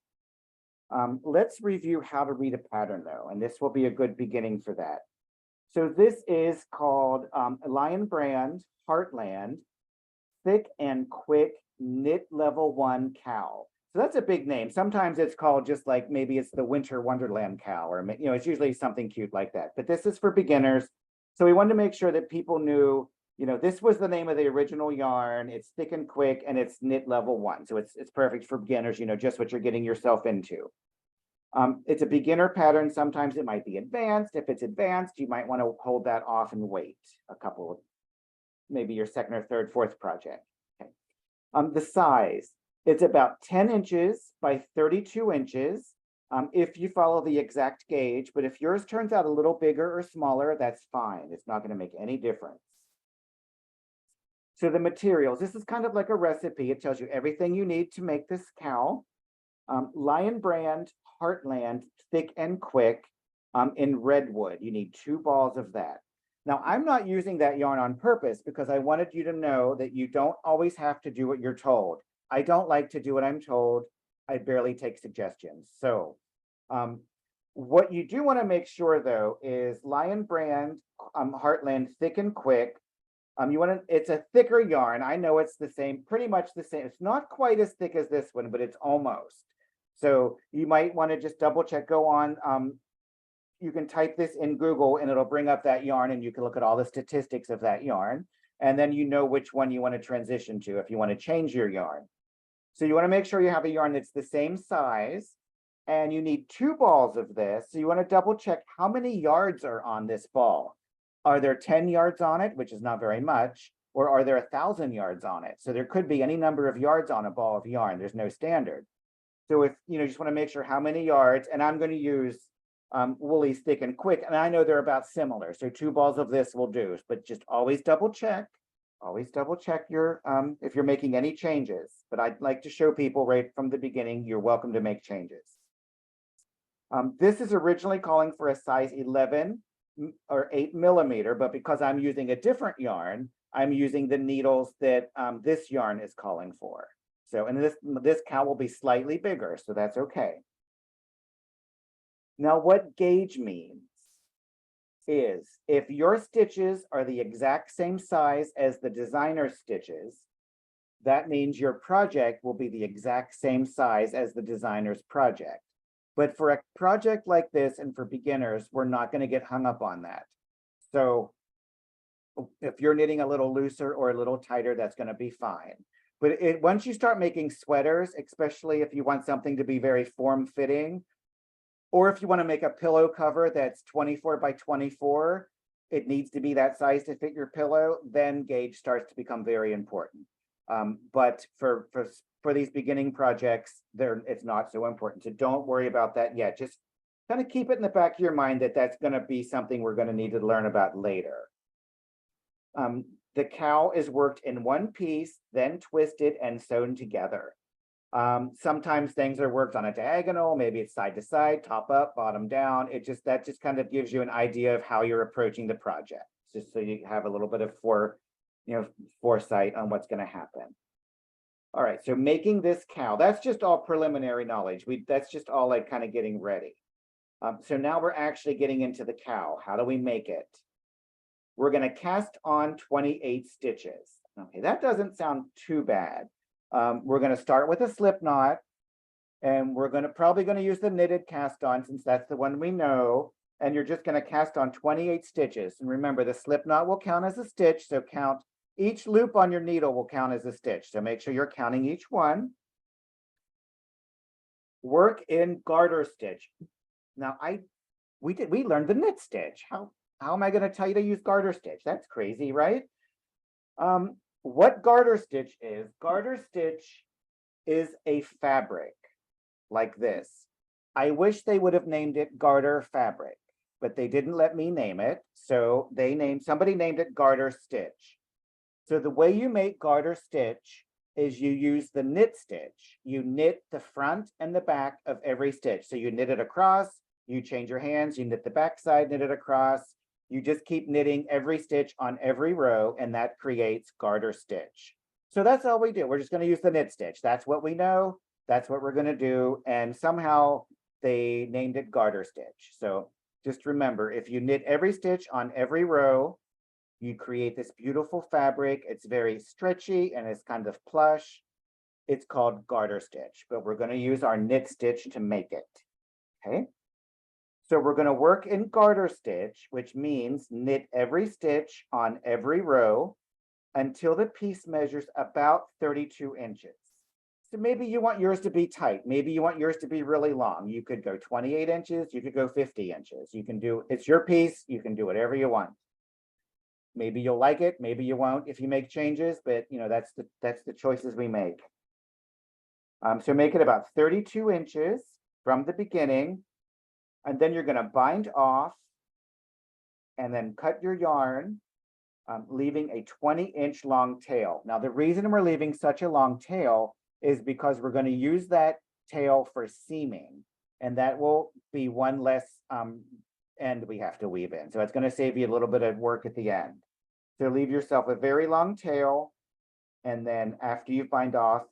let's review how to read a pattern though, and this will be a good beginning for that. So this is called Lion Brand Heartland Thick and Quick Knit Level 1 Cowl. So that's a big name. Sometimes it's called just like, maybe it's the Winter Wonderland cowl, or it's usually something cute like that. But this is for beginners. So we wanted to make sure that people knew, this was the name of the original yarn. It's thick and quick, and it's knit level 1. So it's perfect for beginners, just what you're getting yourself into. It's a beginner pattern. Sometimes it might be advanced. If it's advanced, you might want to hold that off and wait a couple of, maybe your second or third, fourth project. Okay. The size, it's about 10 inches by 32 inches. If you follow the exact gauge, but if yours turns out a little bigger or smaller, that's fine. It's not going to make any difference. So the materials, this is kind of like a recipe. It tells you everything you need to make this cowl. Lion Brand Heartland Thick and Quick in redwood. You need 2 balls of that. Now, I'm not using that yarn on purpose because I wanted you to know that you don't always have to do what you're told. I don't like to do what I'm told. I barely take suggestions. So what you do want to make sure though is Lion Brand Heartland Thick and Quick. It's a thicker yarn. I know it's the same, pretty much the same. It's not quite as thick as this one, but it's almost. So you might want to just double check, go on. You can type this in Google and it'll bring up that yarn, and you can look at all the statistics of that yarn. And then you know which one you want to transition to if you want to change your yarn. So you want to make sure you have a yarn that's the same size, and you need 2 balls of this. So you want to double check how many yards are on this ball. Are there 10 yards on it, which is not very much, or are there 1,000 yards on it? So there could be any number of yards on a ball of yarn. There's no standard. So if you just want to make sure how many yards, and I'm going to use Woolly's Thick and Quick, and I know they're about similar. So 2 balls of this will do, but just always double check. Always double check your if you're making any changes. But I'd like to show people right from the beginning, you're welcome to make changes. This is originally calling for a size 11 or 8 millimeter, but because I'm using a different yarn, I'm using the needles that this yarn is calling for. So, and this cowl will be slightly bigger, so that's okay. Now, what gauge means is if your stitches are the exact same size as the designer stitches, that means your project will be the exact same size as the designer's project. But for a project like this and for beginners, we're not going to get hung up on that. So if you're knitting a little looser or a little tighter, that's going to be fine. But once you start making sweaters, especially if you want something to be very form-fitting, or if you want to make a pillow cover that's 24 by 24, it needs to be that size to fit your pillow, then gauge starts to become very important. But for these beginning projects, it's not so important. So don't worry about that yet. Just kind of keep it in the back of your mind that that's going to be something we're going to need to learn about later. The cowl is worked in one piece, then twisted and sewn together. Sometimes things are worked on a diagonal, maybe it's side to side, top up, bottom down. That just kind of gives you an idea of how you're approaching the project, just so you have a little bit of foresight on what's going to happen. All right, so making this cowl, that's just all preliminary knowledge. That's just all like kind of getting ready. So now we're actually getting into the cowl. How do we make it? We're going to cast on 28 stitches. Okay, that doesn't sound too bad. We're going to start with a slip knot, and we're probably going to use the knitted cast on since that's the one we know. And you're just going to cast on 28 stitches. And remember, the slip knot will count as a stitch, so count each loop on your needle will count as a stitch. So make sure you're counting each one. Work in garter stitch. Now we learned the knit stitch. How am I going to tell you to use garter stitch? That's crazy, right? what garter stitch is a fabric like this. I wish they would have named it garter fabric, but they didn't let me name it. So somebody named it garter stitch. So the way you make garter stitch is you use the knit stitch. You knit the front and the back of every stitch. So you knit it across, you change your hands, you knit the back side, knit it across. You just keep knitting every stitch on every row, and that creates garter stitch. So that's all we do. We're just going to use the knit stitch. That's what we know. That's what we're going to do. And somehow they named it garter stitch. So just remember, if you knit every stitch on every row, you create this beautiful fabric. It's very stretchy and it's kind of plush. It's called garter stitch, but we're going to use our knit stitch to make it. Okay. So we're going to work in garter stitch, which means knit every stitch on every row until the piece measures about 32 inches. So maybe you want yours to be tight. Maybe you want yours to be really long. You could go 28 inches. You could go 50 inches. You can do, it's your piece. You can do whatever you want. Maybe you'll like it. Maybe you won't if you make changes, but you know, that's the choices we make. So make it about 32 inches from the beginning, and then you're going to bind off and then cut your yarn, leaving a 20-inch long tail. Now, the reason we're leaving such a long tail is because we're going to use that tail for seaming, and that will be one less end we have to weave in. So it's going to save you a little bit of work at the end. So leave yourself a very long tail, and then after you bind off,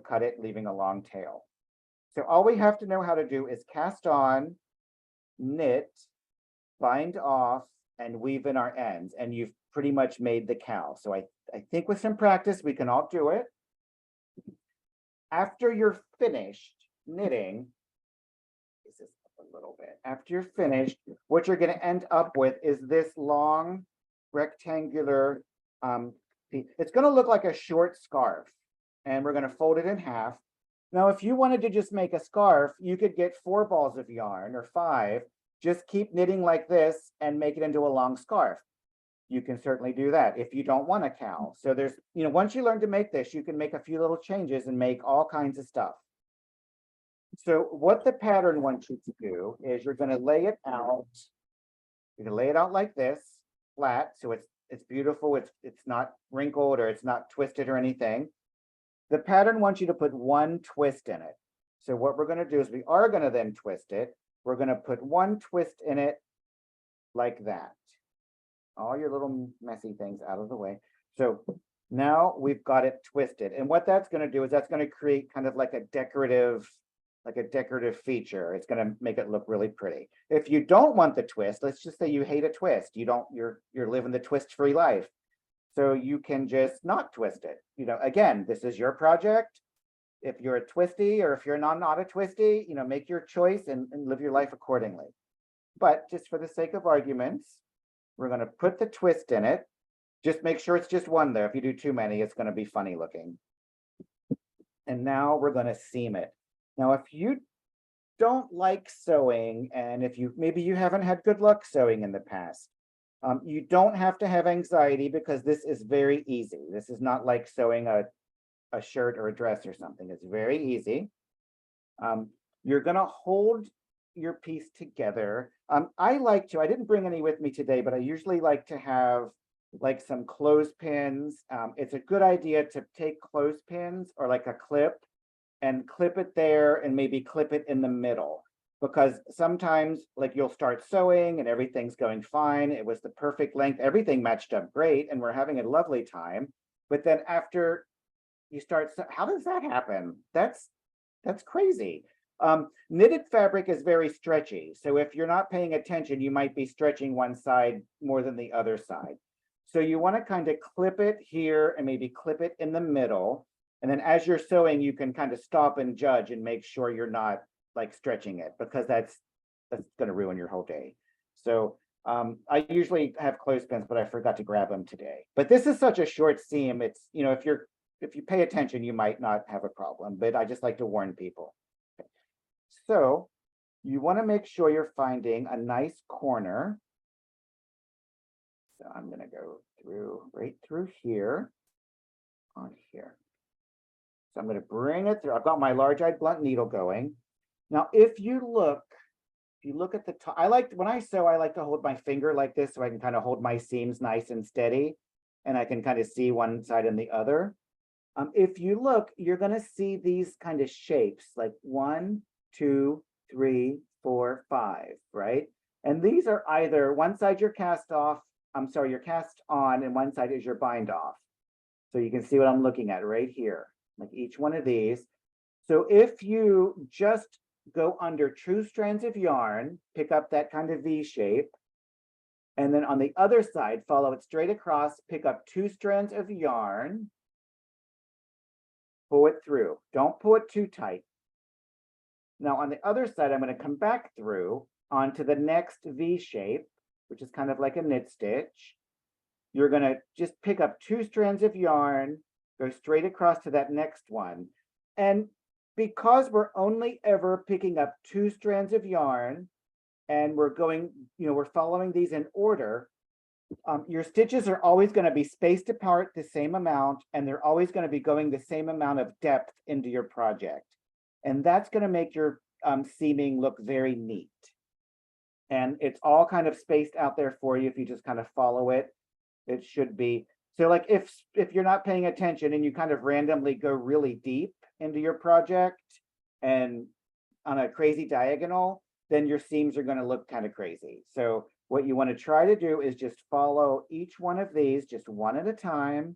cut it, leaving a long tail. So all we have to know how to do is cast on, knit, bind off, and weave in our ends, and you've pretty much made the cow. So I think with some practice, we can all do it. After you're finished knitting, this is up a little bit. After you're finished, what you're going to end up with is this long rectangular piece. It's going to look like a short scarf, and we're going to fold it in half. Now, if you wanted to just make a scarf, you could get 4 balls of yarn or 5. Just keep knitting like this and make it into a long scarf. You can certainly do that if you don't want a cow. So there's, once you learn to make this, you can make a few little changes and make all kinds of stuff. So what the pattern wants you to do is you're going to lay it out. You're going to lay it out like this, flat, so it's beautiful. It's not wrinkled or it's not twisted or anything. The pattern wants you to put one twist in it. So what we're going to do is we are going to then twist it. We're going to put one twist in it like that. All your little messy things out of the way. So now we've got it twisted. And what that's going to do is that's going to create kind of like a decorative feature. It's going to make it look really pretty. If you don't want the twist, let's just say you hate a twist. You're living the twist-free life. So you can just not twist it. Again, this is your project. If you're a twisty or if you're not a twisty, make your choice and live your life accordingly. But just for the sake of arguments, we're going to put the twist in it. Just make sure it's just one there. If you do too many, it's going to be funny looking. And now we're going to seam it. Now, if you don't like sewing, and if maybe you haven't had good luck sewing in the past, you don't have to have anxiety because this is very easy. This is not like sewing a shirt or a dress or something. It's very easy. You're going to hold your piece together. I didn't bring any with me today, but I usually like to have like some clothespins. It's a good idea to take clothespins or like a clip and clip it there and maybe clip it in the middle, because sometimes like you'll start sewing and everything's going fine. It was the perfect length. Everything matched up great and we're having a lovely time. But then after you start, how does that happen? That's crazy. Knitted fabric is very stretchy. So if you're not paying attention, you might be stretching one side more than the other side. So you want to kind of clip it here and maybe clip it in the middle. And then as you're sewing, you can kind of stop and judge and make sure you're not like stretching it, because that's going to ruin your whole day. So I usually have clothespins, but I forgot to grab them today. But this is such a short seam. It's, if you pay attention, you might not have a problem, but I just like to warn people. Okay. So you want to make sure you're finding a nice corner. So I'm going to go right through here. on here. So I'm going to bring it through. I've got my large-eyed blunt needle going. Now, if you look at the top, when I sew, I like to hold my finger like this so I can kind of hold my seams nice and steady, and I can kind of see one side and the other. If you look, you're going to see these kind of shapes like 1, 2, 3, 4, 5, right? And these are either one side you're cast off, you're cast on, and one side is your bind off. So you can see what I'm looking at right here, like each one of these. So if you just go under 2 strands of yarn, pick up that kind of V shape, and then on the other side, follow it straight across, pick up 2 strands of yarn, pull it through. Don't pull it too tight. Now on the other side, I'm going to come back through onto the next V shape, which is kind of like a knit stitch. You're going to just pick up 2 strands of yarn, go straight across to that next one. And because we're only ever picking up 2 strands of yarn and we're going, we're following these in order, your stitches are always going to be spaced apart the same amount, and they're always going to be going the same amount of depth into your project. And that's going to make your seaming look very neat. And it's all kind of spaced out there for you if you just kind of follow it. It should be. So like if you're not paying attention and you kind of randomly go really deep into your project and on a crazy diagonal, then your seams are going to look kind of crazy. So what you want to try to do is just follow each one of these just one at a time.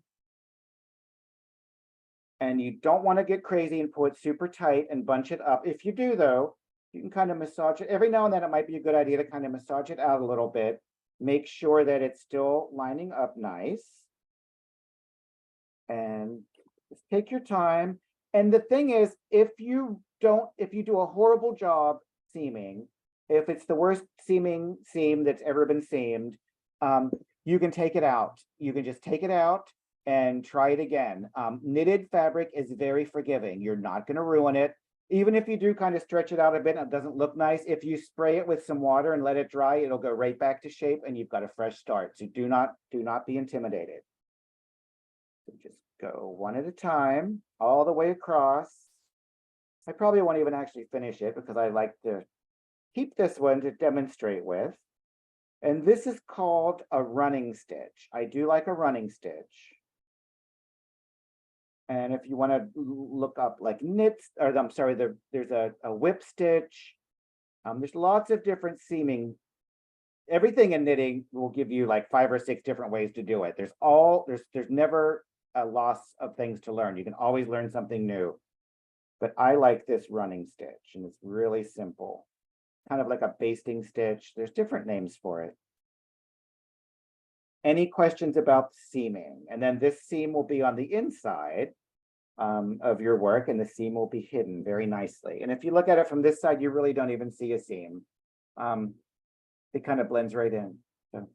And you don't want to get crazy and pull it super tight and bunch it up. If you do, though, you can kind of massage it. Every now and then it might be a good idea to kind of massage it out a little bit. Make sure that it's still lining up nice. And just take your time. And the thing is, if you do a horrible job seaming, if it's the worst seaming seam that's ever been seamed, you can take it out. You can just take it out and try it again. Knitted fabric is very forgiving. You're not going to ruin it. Even if you do kind of stretch it out a bit and it doesn't look nice, if you spray it with some water and let it dry, it'll go right back to shape and you've got a fresh start. So do not be intimidated. So just go one at a time, all the way across. I probably won't even actually finish it because I like to keep this one to demonstrate with. And this is called a running stitch. I do like a running stitch. And if you want to look up like knits, or I'm sorry, there's a whip stitch. There's lots of different seaming. Everything in knitting will give you like 5 or 6 different ways to do it. There's never a loss of things to learn. You can always learn something new. But I like this running stitch, and it's really simple. Kind of like a basting stitch. There's different names for it. Any questions about seaming? And then this seam will be on the inside of your work, and the seam will be hidden very nicely. And if you look at it from this side, you really don't even see a seam. It kind of blends right in. So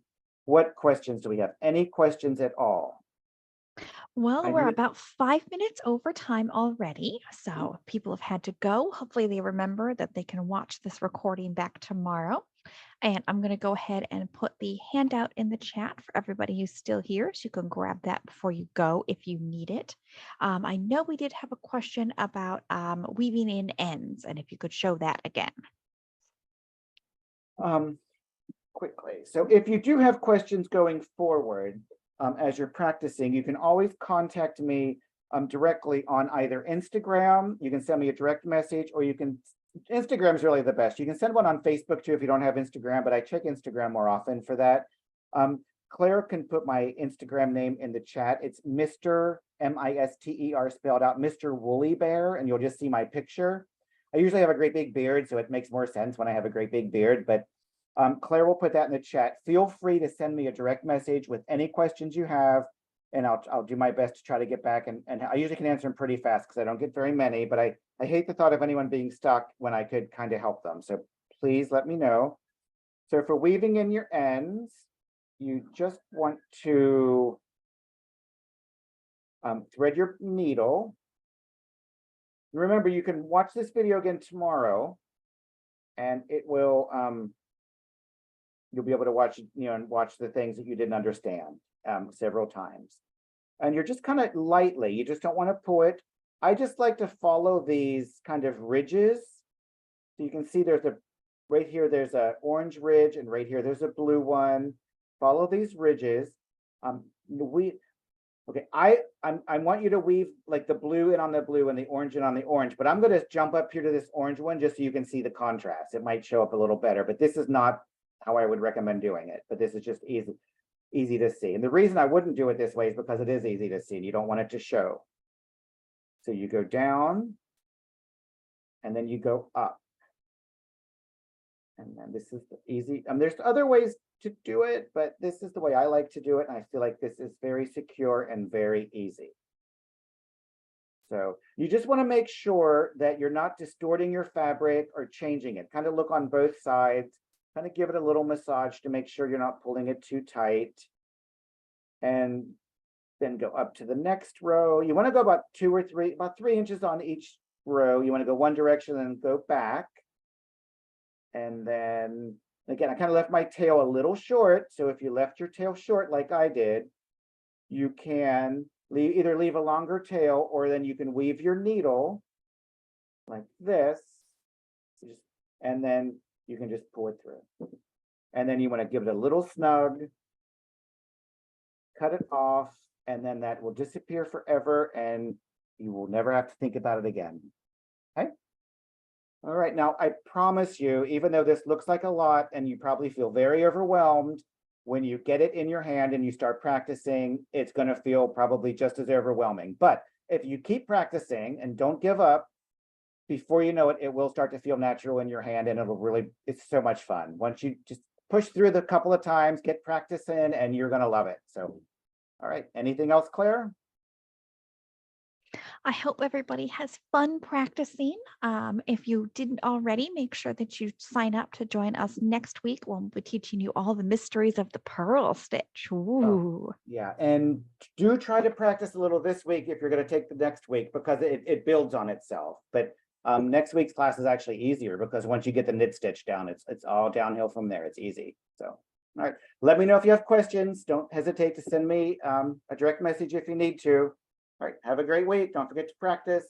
what questions do we have? Any questions at all? Well, we're about 5 minutes over time already. So people have had to go. Hopefully they remember that they can watch this recording back tomorrow. And I'm going to go ahead and put the handout in the chat for everybody who's still here. So you can grab that before you go if you need it. I know we did have a question about weaving in ends, and if you could show that again. Quickly. So if you do have questions going forward, as you're practicing, you can always contact me directly on either Instagram. You can send me a direct message, or Instagram is really the best. You can send one on Facebook too if you don't have Instagram, but I check Instagram more often for that. Claire can put my Instagram name in the chat. It's Mr. Mister spelled out, Mr. Woolly Bear, and you'll just see my picture. I usually have a great big beard, so it makes more sense when I have a great big beard, but Claire will put that in the chat. Feel free to send me a direct message with any questions you have, and I'll do my best to try to get back. And I usually can answer them pretty fast because I don't get very many, but I hate the thought of anyone being stuck when I could kind of help them. So please let me know. So for weaving in your ends, you just want to thread your needle. Remember, you can watch this video again tomorrow, and it will you'll be able to watch, and watch the things that you didn't understand several times. And you're just kind of lightly, you just don't want to pull it. I just like to follow these kind of ridges. So you can see there's a, right here, there's a orange ridge, and right here, there's a blue one. Follow these ridges. Okay, I want you to weave like the blue in on the blue and the orange in on the orange, but I'm going to jump up here to this orange one just so you can see the contrast. It might show up a little better, but this is not how I would recommend doing it. But this is just easy to see. And the reason I wouldn't do it this way is because it is easy to see and you don't want it to show. So you go down and then you go up. And then this is the easy, there's other ways to do it, but this is the way I like to do it. And I feel like this is very secure and very easy. So you just want to make sure that you're not distorting your fabric or changing it. Kind of look on both sides, kind of give it a little massage to make sure you're not pulling it too tight. And then go up to the next row. You want to go about about 3 inches on each row. You want to go one direction and go back. And then again, I kind of left my tail a little short. So if you left your tail short like I did, you can either leave a longer tail, or then you can weave your needle like this. And then you can just pull it through. And then you want to give it a little snug, cut it off, and then that will disappear forever and you will never have to think about it again. Okay. All right, now I promise you, even though this looks like a lot and you probably feel very overwhelmed, when you get it in your hand and you start practicing, it's going to feel probably just as overwhelming. But if you keep practicing and don't give up, before you know it, it will start to feel natural in your hand and it's so much fun. Once you just push through the couple of times, get practice in, and you're going to love it. So, all right, anything else, Claire? I hope everybody has fun practicing. If you didn't already, make sure that you sign up to join us next week. We'll be teaching you all the mysteries of the purl stitch. Ooh. Oh, yeah, and do try to practice a little this week if you're going to take the next week, because it builds on itself. But next week's class is actually easier because once you get the knit stitch down, it's all downhill from there. It's easy. So, all right, let me know if you have questions. Don't hesitate to send me a direct message if you need to. All right, have a great week. Don't forget to practice.